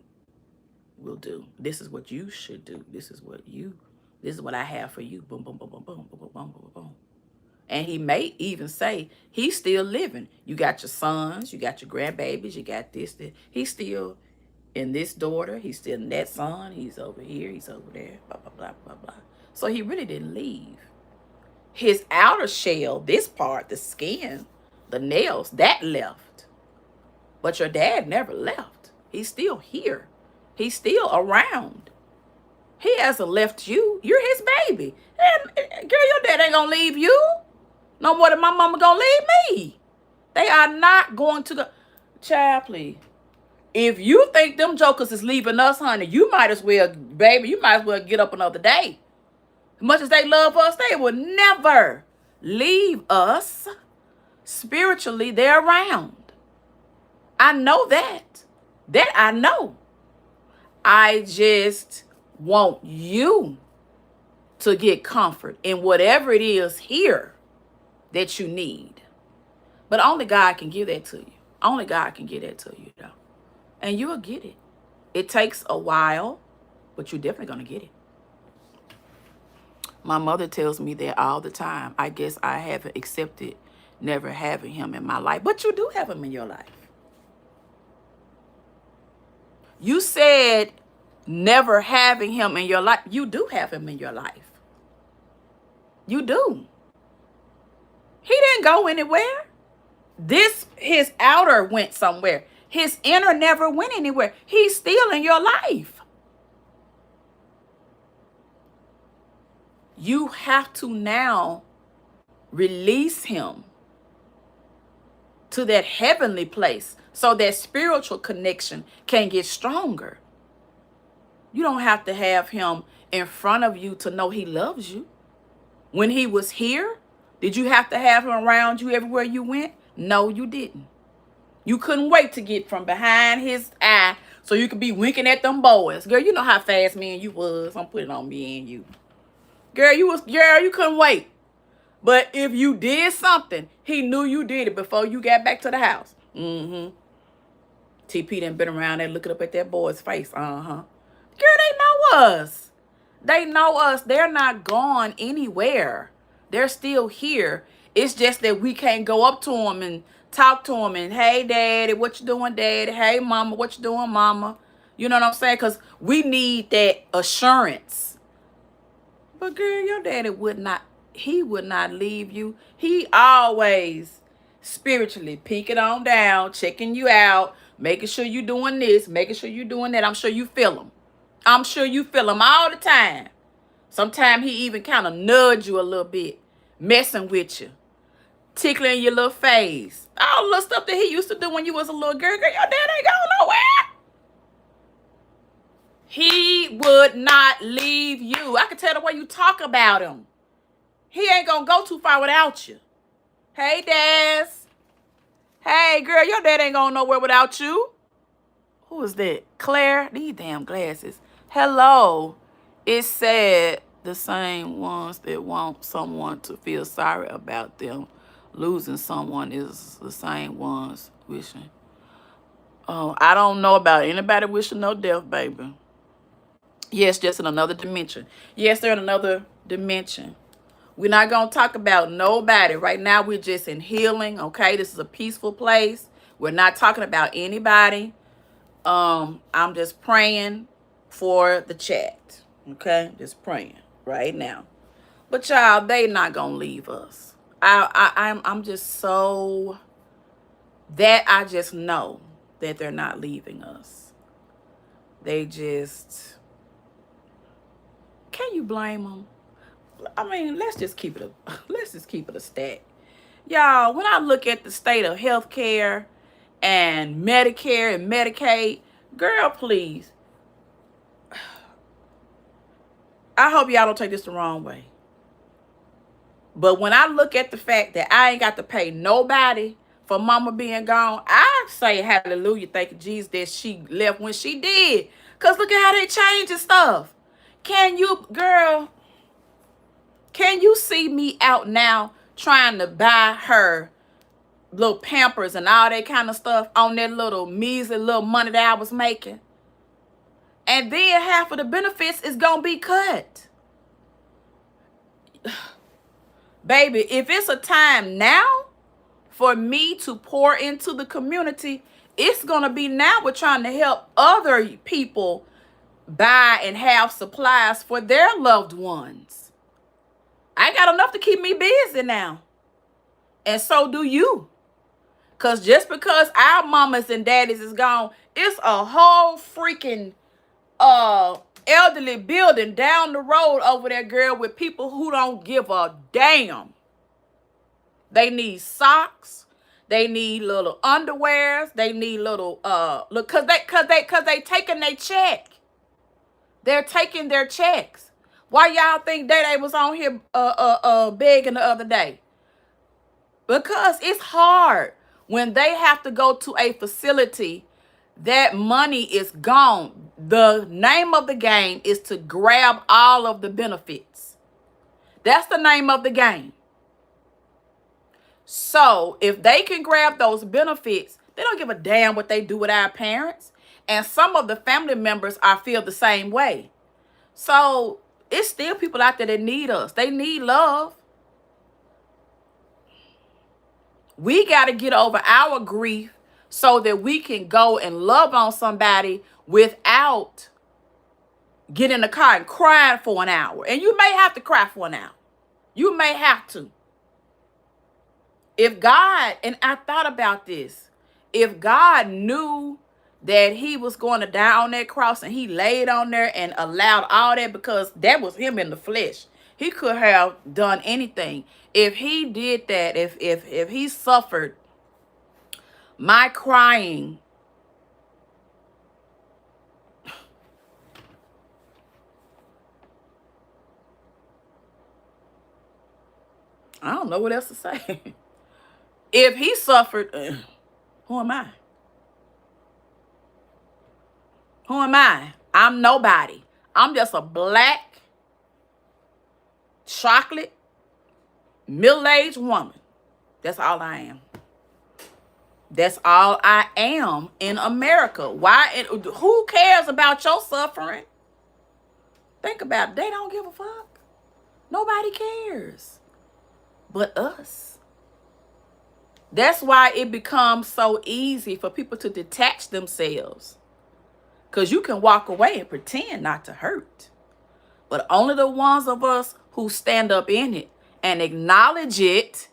will do. This is what you should do. This is what I have for you. Boom, boom, boom, boom, boom, boom, boom, boom, boom, boom. And he may even say, he's still living. You got your sons, you got your grandbabies, you got this. He's still in this daughter. He's still in that son. He's over here. He's over there. Blah, blah, blah, blah, blah. So he really didn't leave. His outer shell, this part, the skin, the nails, that left. But your dad never left. He's still here. He's still around. He hasn't left you. You're his baby. And, girl, your dad ain't going to leave you. No more than my mama going to leave me. They are not going to go. Child, please. If you think them jokers is leaving us, honey, you might as well, baby, you might as well get up another day. As much as they love us, they will never leave us. Spiritually, they're around. I know that. That I know. I just want you to get comfort in whatever it is here that you need. But only God can give that to you. Only God can give that to you, though. And you'll get it. It takes a while, but you're definitely going to get it. My mother tells me that all the time. I guess I haven't accepted never having him in my life. But you do have him in your life. You said never having him in your life. You do have him in your life. You do. He didn't go anywhere. His outer went somewhere. His inner never went anywhere. He's still in your life. You have to now release him to that heavenly place so that spiritual connection can get stronger. You don't have to have him in front of you to know he loves you. When he was here, did you have to have him around you everywhere you went? No, you didn't. You couldn't wait to get from behind his eye so you could be winking at them boys. Girl, you know how fast me and you was. I'm putting on me and you. Girl, you couldn't wait. But if you did something, he knew you did it before you got back to the house. TP done been around there looking up at that boy's face. Girl, they know us. They know us. They're not gone anywhere. They're still here. It's just that we can't go up to them and talk to them and, hey, daddy, what you doing, daddy? Hey, mama, what you doing, mama? You know what I'm saying? Because we need that assurance. But, girl, your daddy would not leave you. He always spiritually peeking on down, checking you out, making sure you doing this, making sure you doing that. I'm sure you feel him. I'm sure you feel him all the time. Sometimes he even kind of nudge you a little bit, messing with you, tickling your little face. All the little stuff that he used to do when you was a little girl. Girl, your dad ain't going nowhere. He would not leave you. I can tell the way you talk about him. He ain't going to go too far without you. Hey, Daz. Hey, girl, your dad ain't going nowhere without you. Who is that? Claire? These damn glasses. Hello. It said the same ones that want someone to feel sorry about them losing someone is the same ones wishing. Oh, I don't know about anybody wishing no death, baby. Yes, just in another dimension. Yes, they're in another dimension. We're not going to talk about nobody. Right now, we're just in healing, okay? This is a peaceful place. We're not talking about anybody. I'm just praying for the chat, okay? Just praying right now. But y'all, they not going to leave us. I'm just so... that I just know that they're not leaving us. They just... Can you blame them? I mean, let's just keep it a stat. Y'all, when I look at the state of healthcare and Medicare and Medicaid, girl, please. I hope y'all don't take this the wrong way. But when I look at the fact that I ain't got to pay nobody for mama being gone, I say hallelujah, thank you, Jesus, that she left when she did. Because look at how they changing stuff. Can you see me out now trying to buy her little Pampers and all that kind of stuff on that little measly little money that I was making? And then half of the benefits is going to be cut. Baby, if it's a time now for me to pour into the community, it's going to be now. We're trying to help other people buy and have supplies for their loved ones. I ain't got enough to keep me busy now. And so do you. Because just because our mamas and daddies is gone, it's a whole freaking elderly building down the road over there, girl, with people who don't give a damn. They need socks. They need little underwears. They need little look, cause they taking their check. They're taking their checks. Why y'all think Day was on here begging the other day? Because it's hard when they have to go to a facility. That money is gone. The name of the game is to grab all of the benefits. That's the name of the game. So if they can grab those benefits, they don't give a damn what they do with our parents. And some of the family members are feel the same way. So it's still people out there that need us. They need love. We got to get over our grief so that we can go and love on somebody without getting in the car and crying for an hour. And you may have to cry for an hour. You may have to. If God, and I thought about this, if God knew that he was going to die on that cross and he laid on there and allowed all that, because that was him in the flesh. He could have done anything. If he did that, if he suffered my crying, I don't know what else to say. If he suffered, who am I? Who am I? I'm nobody. I'm just a black, chocolate, middle-aged woman. That's all I am. That's all I am in America. Why? Who cares about your suffering? Think about it. They don't give a fuck. Nobody cares but us. That's why it becomes so easy for people to detach themselves. Because you can walk away and pretend not to hurt. But only the ones of us who stand up in it and acknowledge it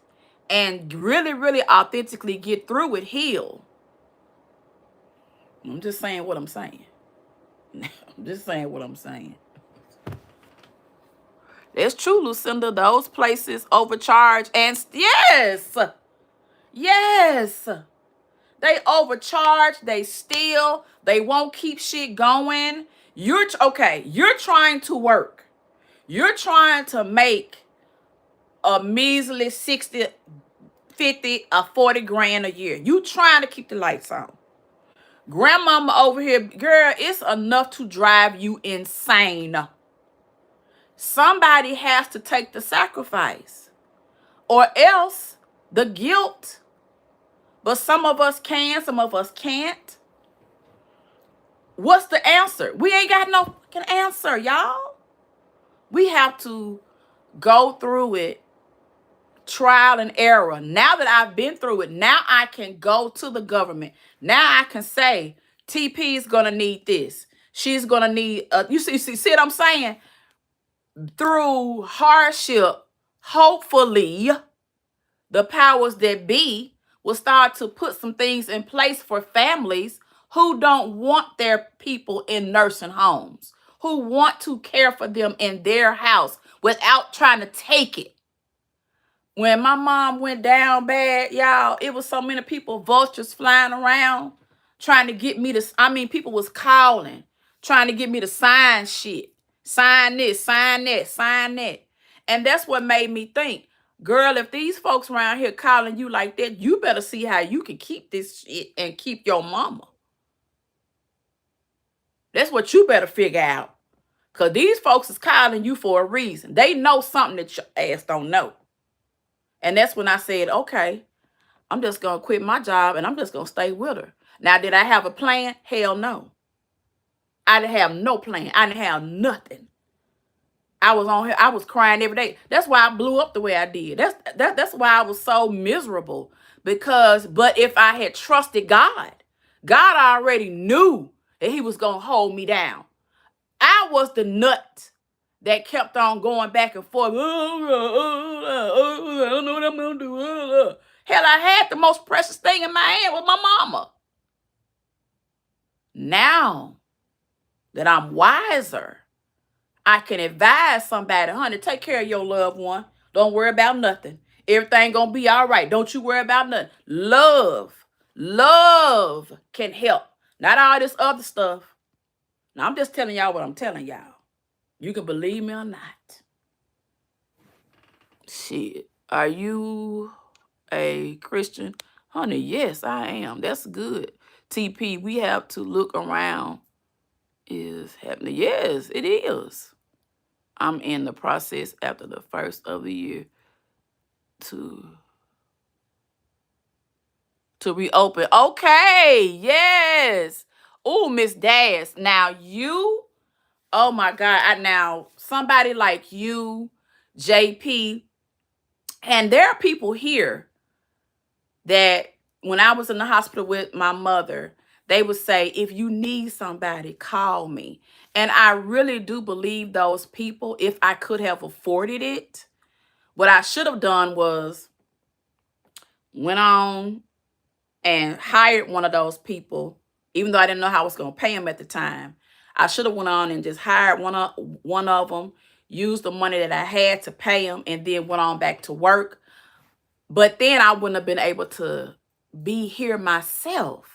and really, really authentically get through it heal. I'm just saying what I'm saying. I'm just saying what I'm saying. That's true, Lucinda. Those places overcharge. And yes. Yes. They overcharge. They steal. They won't keep shit going. You're trying to work. You're trying to make a measly 60, 50, or 40 grand a year. You trying to keep the lights on. Grandmama over here, girl, it's enough to drive you insane. Somebody has to take the sacrifice, or else the guilt. But some of us can, some of us can't. What's the answer? We ain't got no fucking answer, y'all. We have to go through it, trial and error. Now that I've been through it, now I can go to the government. Now I can say, TP is going to need this. She's going to need, you see what I'm saying? Through hardship, hopefully, the powers that be will start to put some things in place for families who don't want their people in nursing homes, who want to care for them in their house without trying to take it. When my mom went down bad, y'all, it was so many people, vultures flying around, trying to get me to, people was calling, trying to get me to sign shit. Sign this, sign that, sign that. And that's what made me think, girl, if these folks around here calling you like that, you better see how you can keep this shit and keep your mama. That's what you better figure out. Because these folks is calling you for a reason. They know something that your ass don't know. And that's when I said, okay, I'm just going to quit my job and I'm just going to stay with her. Now, did I have a plan? Hell no. I didn't have no plan. I didn't have nothing. I was on here. I was crying every day. That's why I blew up the way I did. That's why I was so miserable. But if I had trusted God, God already knew that he was going to hold me down. I was the nut that kept on going back and forth. I don't know what I'm going to do. Hell, I had the most precious thing in my hand with my mama. Now that I'm wiser, I can advise somebody, honey, take care of your loved one. Don't worry about nothing. Everything going to be all right. Don't you worry about nothing. Love can help. Not all this other stuff. Now, I'm just telling y'all what I'm telling y'all. You can believe me or not. Shit. Are you a Christian? Honey, yes, I am. That's good. TP, we have to look around is happening. Yes, it is. I'm in the process after the first of the year to reopen. Okay, yes. Oh, Miss Dash. Now you, oh my God. Now somebody like you, JP, and there are people here that when I was in the hospital with my mother, they would say, if you need somebody, call me. And I really do believe those people, if I could have afforded it, what I should have done was went on and hired one of those people, even though I didn't know how I was going to pay them at the time. I should have went on and just hired one of them, used the money that I had to pay them, and then went on back to work. But then I wouldn't have been able to be here myself.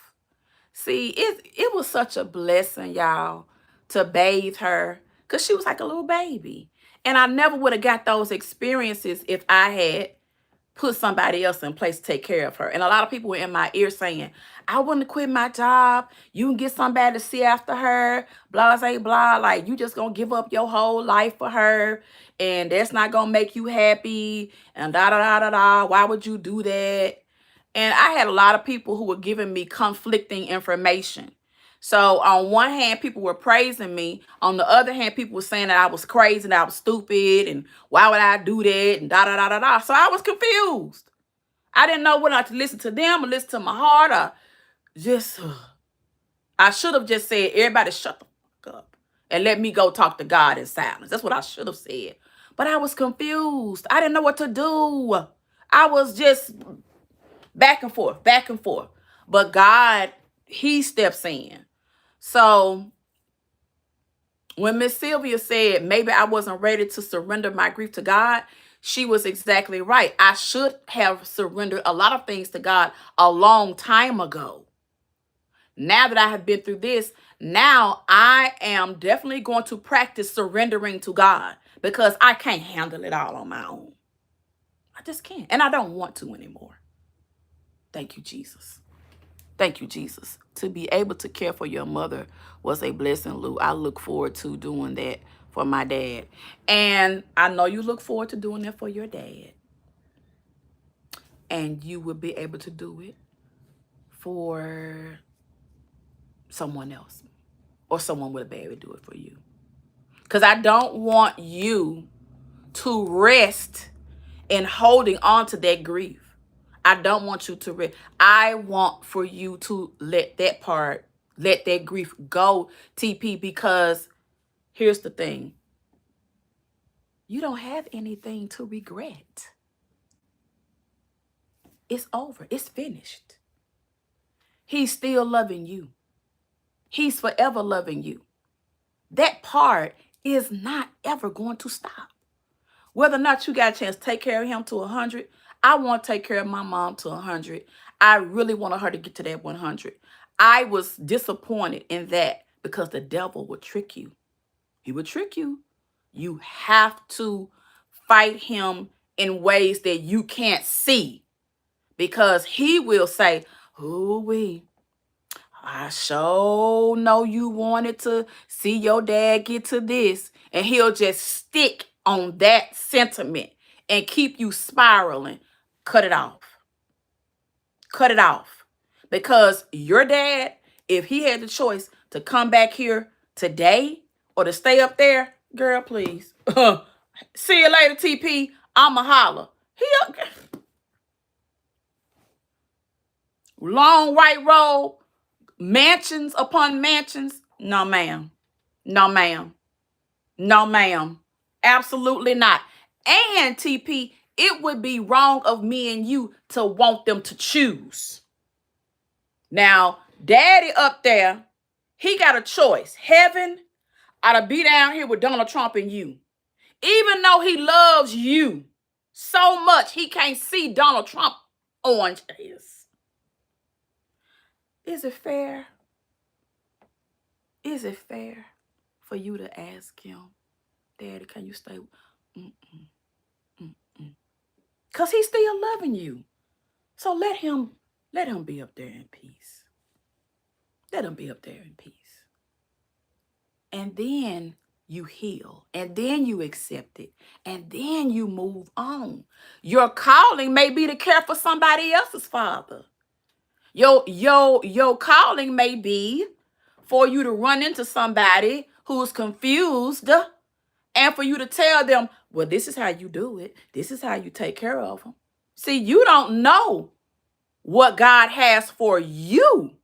See, it was such a blessing, y'all, to bathe her, because she was like a little baby. And I never would have got those experiences if I had put somebody else in place to take care of her. And a lot of people were in my ear saying, I wouldn't quit my job. You can get somebody to see after her, blah, blah, blah. Like, you just going to give up your whole life for her, and that's not going to make you happy, and da, da, da, da, da. Why would you do that? And I had a lot of people who were giving me conflicting information. So on one hand, people were praising me. On the other hand, people were saying that I was crazy and I was stupid and why would I do that and da da da da da. So I was confused. I didn't know whether to listen to them or listen to my heart, or just I should have just said, everybody shut the fuck up and let me go talk to God in silence. That's what I should have said. But I was confused. I didn't know what to do. I was just back and forth, back and forth. But God, he steps in. So when Miss Sylvia said maybe I wasn't ready to surrender my grief to God, she was exactly right. I should have surrendered a lot of things to God a long time ago. Now that I have been through this, now I am definitely going to practice surrendering to God, because I can't handle it all on my own. I just can't. And I don't want to anymore. Thank you, Jesus. Thank you, Jesus. To be able to care for your mother was a blessing, Lou. I look forward to doing that for my dad. And I know you look forward to doing that for your dad. And you will be able to do it for someone else. Or someone will be able to do it for you. Because I don't want you to rest in holding on to that grief. I don't want you to rest. I want for you to let that grief go, TP, because here's the thing. You don't have anything to regret. It's over. It's finished. He's still loving you. He's forever loving you. That part is not ever going to stop. Whether or not you got a chance to take care of him to 100, I want to take care of my mom to 100. I really wanted her to get to that 100. I was disappointed in that because the devil would trick you. He would trick you. You have to fight him in ways that you can't see, because he will say, ooh-wee, I sure know you wanted to see your dad get to this. And he'll just stick on that sentiment and keep you spiraling. Cut it off. Cut it off. Because your dad, if he had the choice to come back here today or to stay up there, girl, please. See you later, TP. I'ma holler. Long white robe, mansions upon mansions. No, ma'am. No, ma'am. No, ma'am. Absolutely not. And TP, it would be wrong of me and you to want them to choose. Now, daddy up there, he got a choice. Heaven ought to be down here with Donald Trump and you. Even though he loves you so much, he can't see Donald Trump orange is. Is it fair? Is it fair for you to ask him, Daddy, can you stay? Because he's still loving you. So let him be up there in peace. Let him be up there in peace. And then you heal, and then you accept it, and then you move on. Your calling may be to care for somebody else's father. Your calling may be for you to run into somebody who's confused and for you to tell them, well, this is how you do it. This is how you take care of them. See, you don't know what God has for you.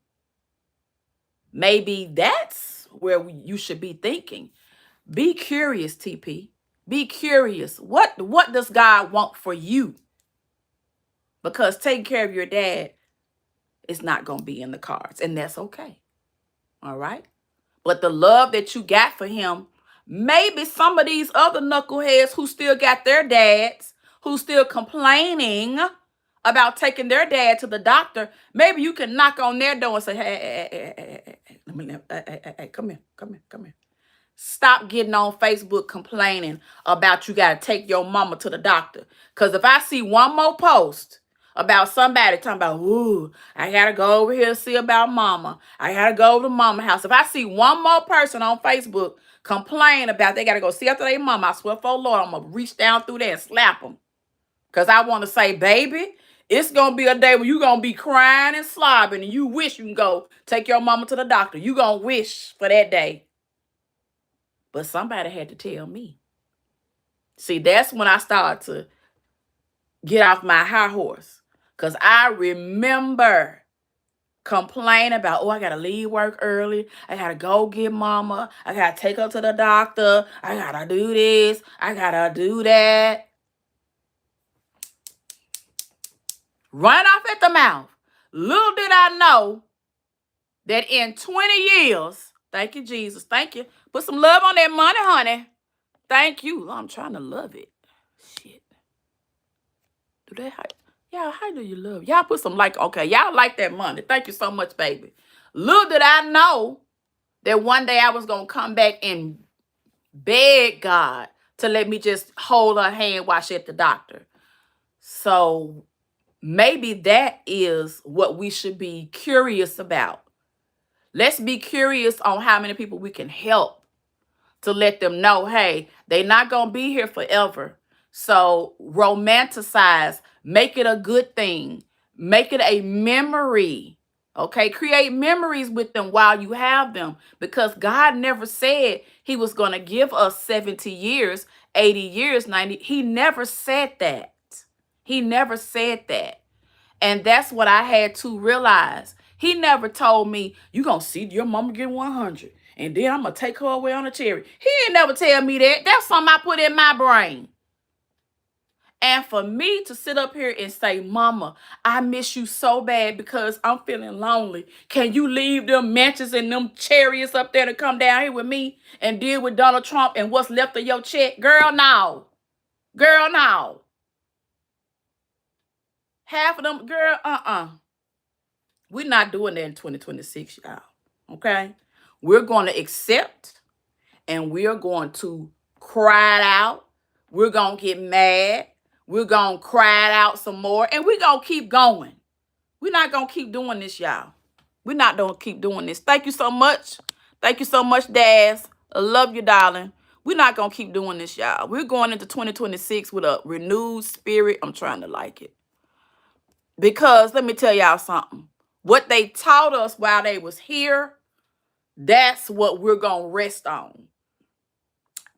Maybe that's where you should be thinking. Be curious, TP. Be curious. What does God want for you? Because taking care of your dad is not going to be in the cards, and that's okay. All right? But the love that you got for him, maybe some of these other knuckleheads who still got their dads, who still complaining about taking their dad to the doctor, maybe you can knock on their door and say, hey, come here. Stop getting on Facebook complaining about you got to take your mama to the doctor. Because if I see one more post about somebody talking about, ooh, I got to go over here and see about mama. I got to go to mama house. If I see one more person on Facebook complain about they got to go see after their mama, I swear for Lord, I'm going to reach down through there and slap them. Because I want to say, baby, it's going to be a day when you're going to be crying and slobbing and you wish you can go take your mama to the doctor. You going to wish for that day. But somebody had to tell me. See, that's when I started to get off my high horse. Because I remember complaining about, oh, I got to leave work early. I got to go get mama. I got to take her to the doctor. I got to do this. I got to do that. Run off at the mouth. Little did I know that in 20 years, thank you, Jesus, thank you. Put some love on that money, honey. Thank you. I'm trying to love it. Shit. Do they? Y'all, how do you love? Y'all put some like, okay, y'all like that money. Thank you so much, baby. Little did I know that one day I was going to come back and beg God to let me just hold her hand while she's at the doctor. So maybe that is what we should be curious about. Let's be curious on how many people we can help to let them know, hey, they're not going to be here forever. So romanticize, make it a good thing, make it a memory. Okay, create memories with them while you have them, because God never said he was going to give us 70 years, 80 years, 90. He never said that. He never said that. And that's what I had to realize. He never told me, you going to see your mama get 100. And then I'm going to take her away on a cherry. He ain't never tell me that. That's something I put in my brain. And for me to sit up here and say, mama, I miss you so bad because I'm feeling lonely. Can you leave them mansions and them chariots up there to come down here with me and deal with Donald Trump and what's left of your check? Girl, no. Girl, no. Half of them, girl, We're not doing that in 2026, y'all. Okay? We're going to accept and we're going to cry it out. We're going to get mad. We're going to cry it out some more. And we're going to keep going. We're not going to keep doing this, y'all. We're not going to keep doing this. Thank you so much. Thank you so much, Daz. I love you, darling. We're not going to keep doing this, y'all. We're going into 2026 with a renewed spirit. I'm trying to like it. Because let me tell y'all something. What they taught us while they was here, that's what we're going to rest on.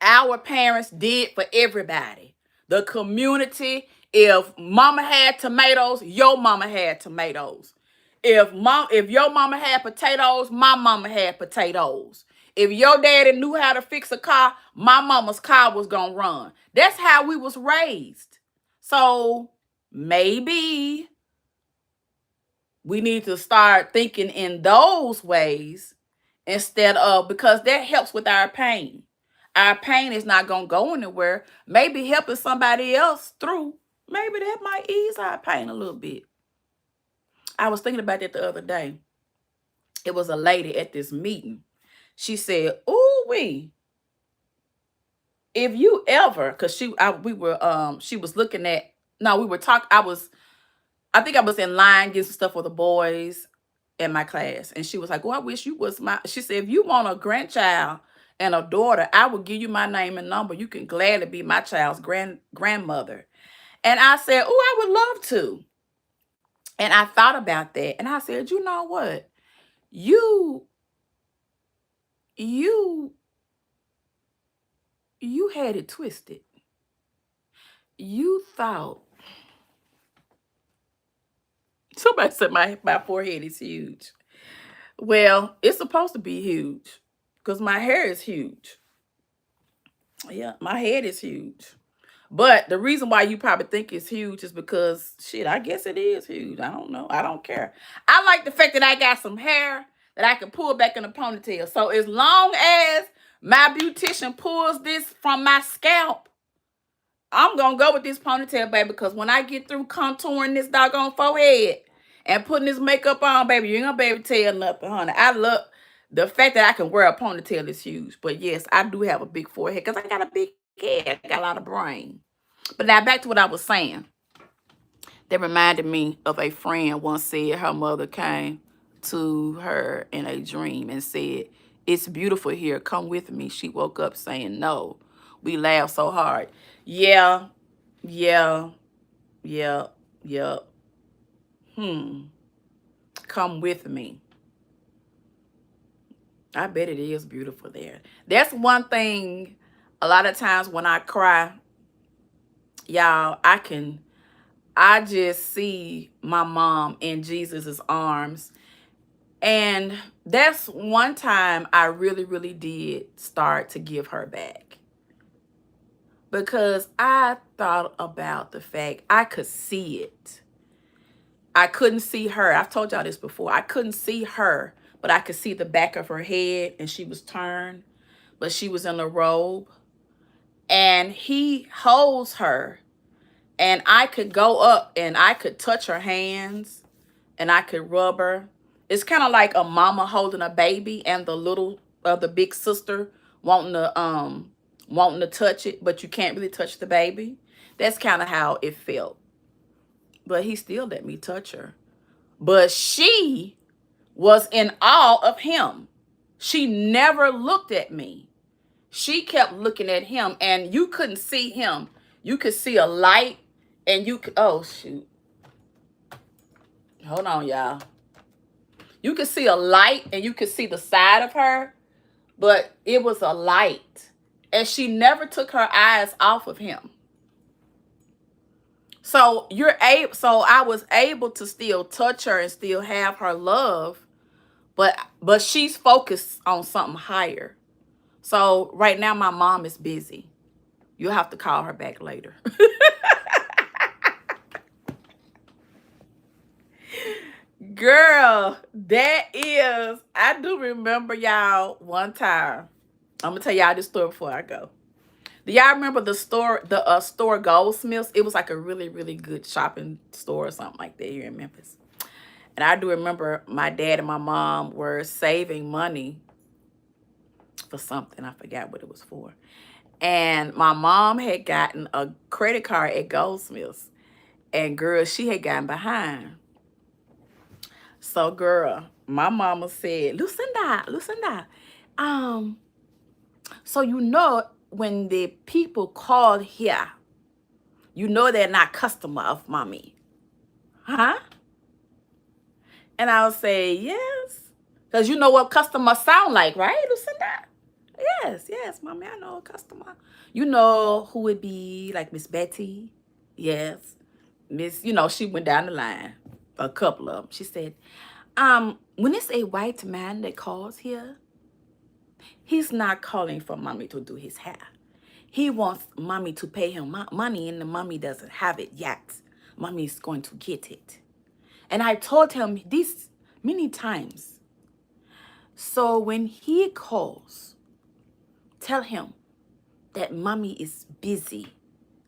Our parents did for everybody. The community, if mama had tomatoes, your mama had tomatoes. If your mama had potatoes, my mama had potatoes. If your daddy knew how to fix a car, my mama's car was going to run. That's how we was raised. So maybe we need to start thinking in those ways instead of, because that helps with our pain. Our pain is not going to go anywhere. Maybe helping somebody else through, maybe that might ease our pain a little bit. I was thinking about that the other day. It was a lady at this meeting. She said, ooh-wee, if you ever, because she was looking at, no, we were talking, I think I was in line getting some stuff for the boys in my class. And she was like, oh, I wish you was she said, if you want a grandchild and a daughter, I will give you my name and number. You can gladly be my child's grandmother. And I said, oh, I would love to. And I thought about that. And I said, you know what? You, you, you had it twisted. You thought, somebody said my forehead is huge. Well, it's supposed to be huge because my hair is huge. Yeah, my head is huge. But the reason why you probably think it's huge is because, shit, I guess it is huge. I don't know. I don't care. I like the fact that I got some hair that I can pull back in a ponytail. So as long as my beautician pulls this from my scalp, I'm going to go with this ponytail, baby, because when I get through contouring this doggone forehead and putting this makeup on, baby, you ain't going to be able to tell nothing, honey. I love the fact that I can wear a ponytail is huge. But yes, I do have a big forehead because I got a big head. I got a lot of brain. But now back to what I was saying. That reminded me of a friend once said her mother came to her in a dream and said, it's beautiful here. Come with me. She woke up saying no. We laughed so hard. Yeah, yeah, yeah, yeah. Come with me. I bet it is beautiful there. That's one thing. A lot of times when I cry, y'all, I just see my mom in Jesus's arms. And that's one time I really, really did start to give her back. Because I thought about the fact I could see it. I couldn't see her. I've told y'all this before. I couldn't see her, but I could see the back of her head, and she was turned, but she was in a robe. And he holds her, and I could go up and I could touch her hands and I could rub her. It's kind of like a mama holding a baby and the big sister wanting to touch it, but you can't really touch the baby. That's kind of how it felt. But he still let me touch her. But she was in awe of him. She never looked at me. She kept looking at him, and you couldn't see him. You could see a light, and you could, oh shoot. Hold on, y'all. You could see a light, and you could see the side of her, but it was a light. And she never took her eyes off of him. So I was able to still touch her and still have her love, but she's focused on something higher. So right now my mom is busy. You'll have to call her back later. Girl, I do remember, y'all, one time. I'm going to tell y'all this story before I go. Do y'all remember the store Goldsmiths? It was like a really, really good shopping store or something like that here in Memphis. And I do remember my dad and my mom were saving money for something. I forgot what it was for. And my mom had gotten a credit card at Goldsmiths. And girl, she had gotten behind. So girl, my mama said, Lucinda, so you know when the people call here, you know they're not customer of mommy. Huh? And I'll say, yes. Because you know what customers sound like, right, Lucinda? Yes, mommy, I know a customer. You know who would be like Miss Betty? Yes. Miss, she went down the line. A couple of them. She said, when it's a white man that calls here, he's not calling for mommy to do his hair. He wants mommy to pay him money, and the mommy doesn't have it yet. Mommy is going to get it. And I told him this many times. So when he calls, tell him that mommy is busy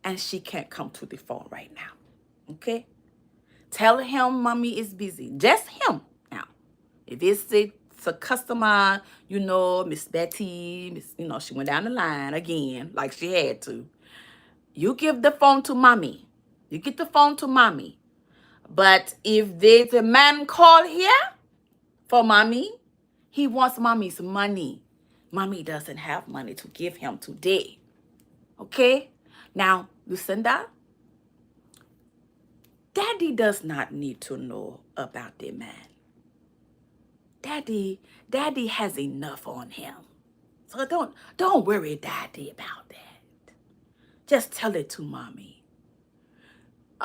and she can't come to the phone right now. Okay? Tell him mommy is busy. Just him now. If it's a customer, Miss Betty, she went down the line again like she had to. You give the phone to mommy. You get the phone to mommy. But if there's a man call here for mommy, he wants mommy's money. Mommy doesn't have money to give him today. Okay? Now, Lucinda, Daddy does not need to know about the man. Daddy has enough on him. So don't worry, Daddy, about that. Just tell it to Mommy.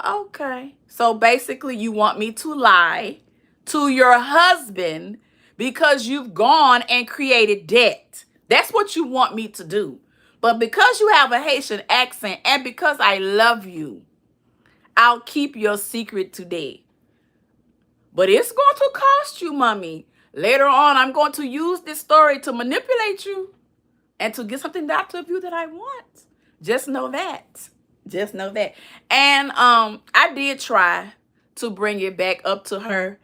Okay. So basically, you want me to lie to your husband because you've gone and created debt. That's what you want me to do. But because you have a Haitian accent and because I love you, I'll keep your secret today. But it's going to cost you, Mommy. Later on, I'm going to use this story to manipulate you and to get something out of you that I want. Just know that. Just know that. And I did try to bring it back up to her,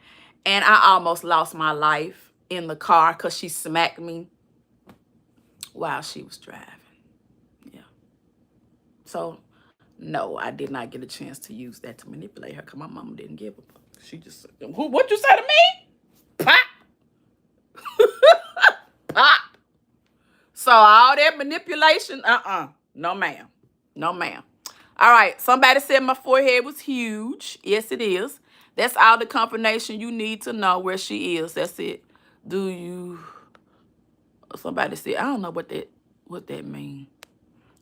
and I almost lost my life in the car because she smacked me while she was driving. Yeah. So, no, I did not get a chance to use that to manipulate her because my mama didn't give a fuck. She just said, what you say to me? Pop. Pop. So all that manipulation, no ma'am. No ma'am. All right, somebody said my forehead was huge. Yes, it is. That's all the confirmation you need to know where she is. That's it. Do you, somebody said, I don't know what that means.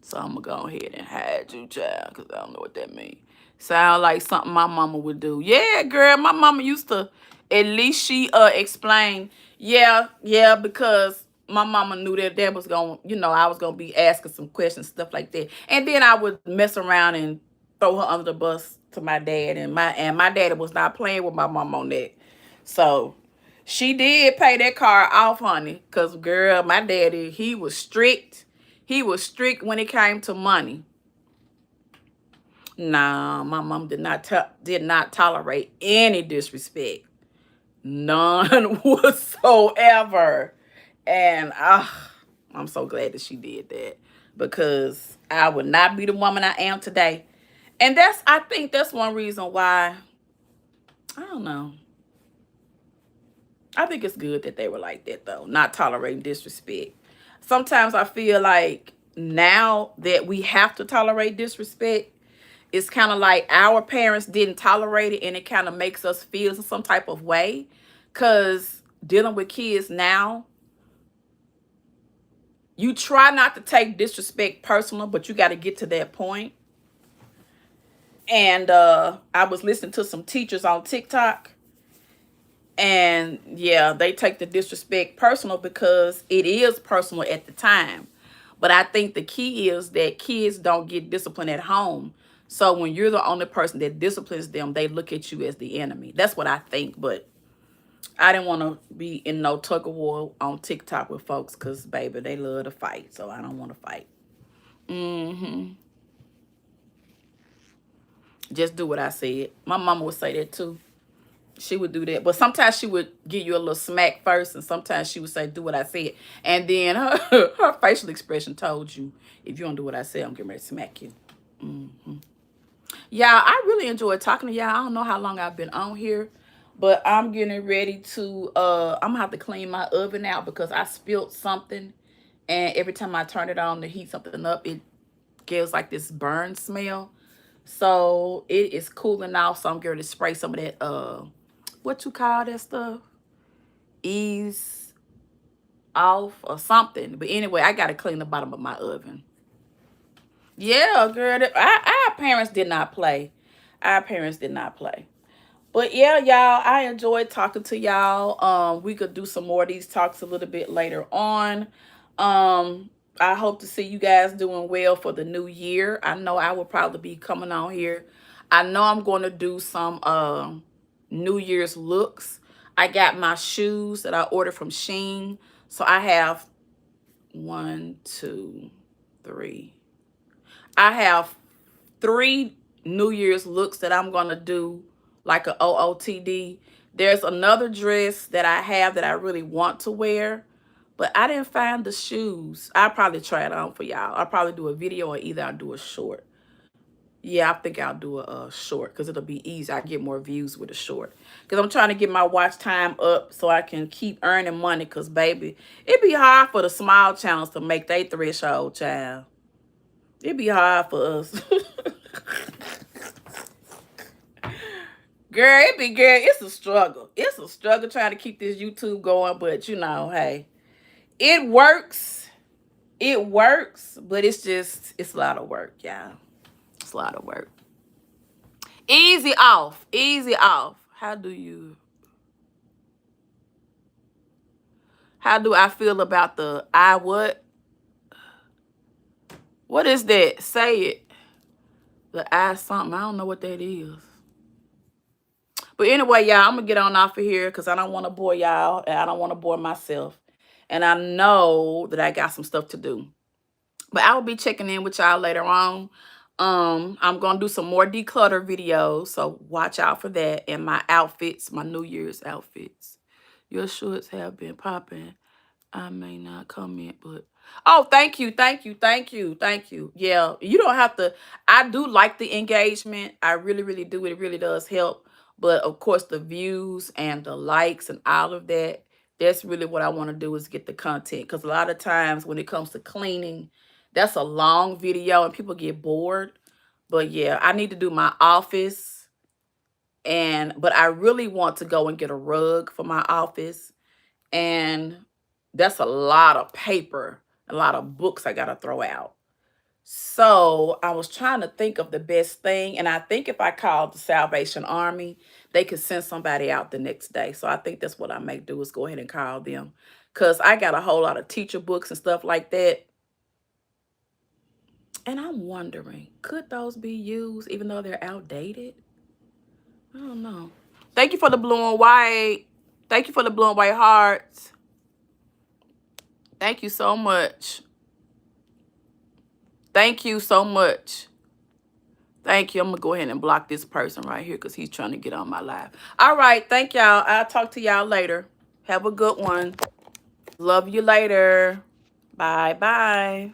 So I'm going to go ahead and hide you, child, because I don't know what that means. Sound like something my mama would do. Yeah, girl, my mama used to, at least she explained, yeah, because my mama knew that was going to, I was going to be asking some questions, stuff like that. And then I would mess around and throw her under the bus to my dad. And my daddy was not playing with my mom on that. So she did pay that car off, honey, because, girl, my daddy, he was strict. He was strict when it came to money. Nah, my mom did not tolerate any disrespect. None whatsoever. And I'm so glad that she did that because I would not be the woman I am today. And I think that's one reason why, I don't know. I think it's good that they were like that, though, not tolerating disrespect. Sometimes I feel like now that we have to tolerate disrespect, it's kind of like our parents didn't tolerate it, and it kind of makes us feel some type of way. Because dealing with kids now, you try not to take disrespect personal, but you got to get to that point. And I was listening to some teachers on TikTok. And yeah, they take the disrespect personal because it is personal at the time. But I think the key is that kids don't get disciplined at home. So when you're the only person that disciplines them, they look at you as the enemy. That's what I think. But I didn't want to be in no tug of war on TikTok with folks because, baby, they love to fight. So I don't want to fight. Just do what I said. My mama would say that too. She would do that. But sometimes she would give you a little smack first, and sometimes she would say, do what I said. And then her facial expression told you, if you don't do what I said, I'm getting ready to smack you. Yeah, I really enjoyed talking to y'all. I don't know how long I've been on here, but I'm getting ready to, I'm going to have to clean my oven out because I spilled something. And every time I turn it on to heat something up, it gives like this burn smell. So it is cooling off. So I'm going to spray some of that, what you call that stuff? Ease off or something. But anyway, I got to clean the bottom of my oven. Yeah, girl. Our parents did not play. Our parents did not play. But yeah, y'all, I enjoyed talking to y'all. We could do some more of these talks a little bit later on. I hope to see you guys doing well for the new year. I know I will probably be coming on here. I know I'm going to do some New Year's looks. I got my shoes that I ordered from Shein. So I have 1, 2, 3. I have 3 New Year's looks that I'm going to do like a OOTD. There's another dress that I have that I really want to wear, but I didn't find the shoes. I'll probably try it on for y'all. I'll probably do a video or either I'll do a short. Yeah, I think I'll do a short because it'll be easy. I get more views with a short because I'm trying to get my watch time up so I can keep earning money. Because, baby, it be hard for the small channels to make their threshold, child. It be hard for us. Girl, it's a struggle. It's a struggle trying to keep this YouTube going, but you know, hey, it works. It works, but it's a lot of work, y'all. It's a lot of work. Easy off. Easy off. How do I feel about the I what? What is that? Say it. The I something. I don't know what that is. But anyway, y'all, I'm going to get on off of here because I don't want to bore y'all and I don't want to bore myself. And I know that I got some stuff to do. But I will be checking in with y'all later on. I'm going to do some more declutter videos. So watch out for that. And my outfits, my New Year's outfits. Your shorts have been popping. I may not comment, but oh, thank you. Yeah, you don't have to. I do like the engagement. I really, really do. It really does help. But of course, the views and the likes and all of that, that's really what I want to do is get the content. Because a lot of times when it comes to cleaning, that's a long video and people get bored. But yeah, I need to do my office. But I really want to go and get a rug for my office. And that's a lot of paper, a lot of books I got to throw out. So I was trying to think of the best thing. And I think if I called the Salvation Army, they could send somebody out the next day. So I think that's what I may do is go ahead and call them. Because I got a whole lot of teacher books and stuff like that. And I'm wondering, could those be used even though they're outdated? I don't know. Thank you for the blue and white. Thank you for the blue and white hearts. Thank you so much. Thank you so much. Thank you. I'm going to go ahead and block this person right here because he's trying to get on my live. All right. Thank y'all. I'll talk to y'all later. Have a good one. Love you later. Bye-bye.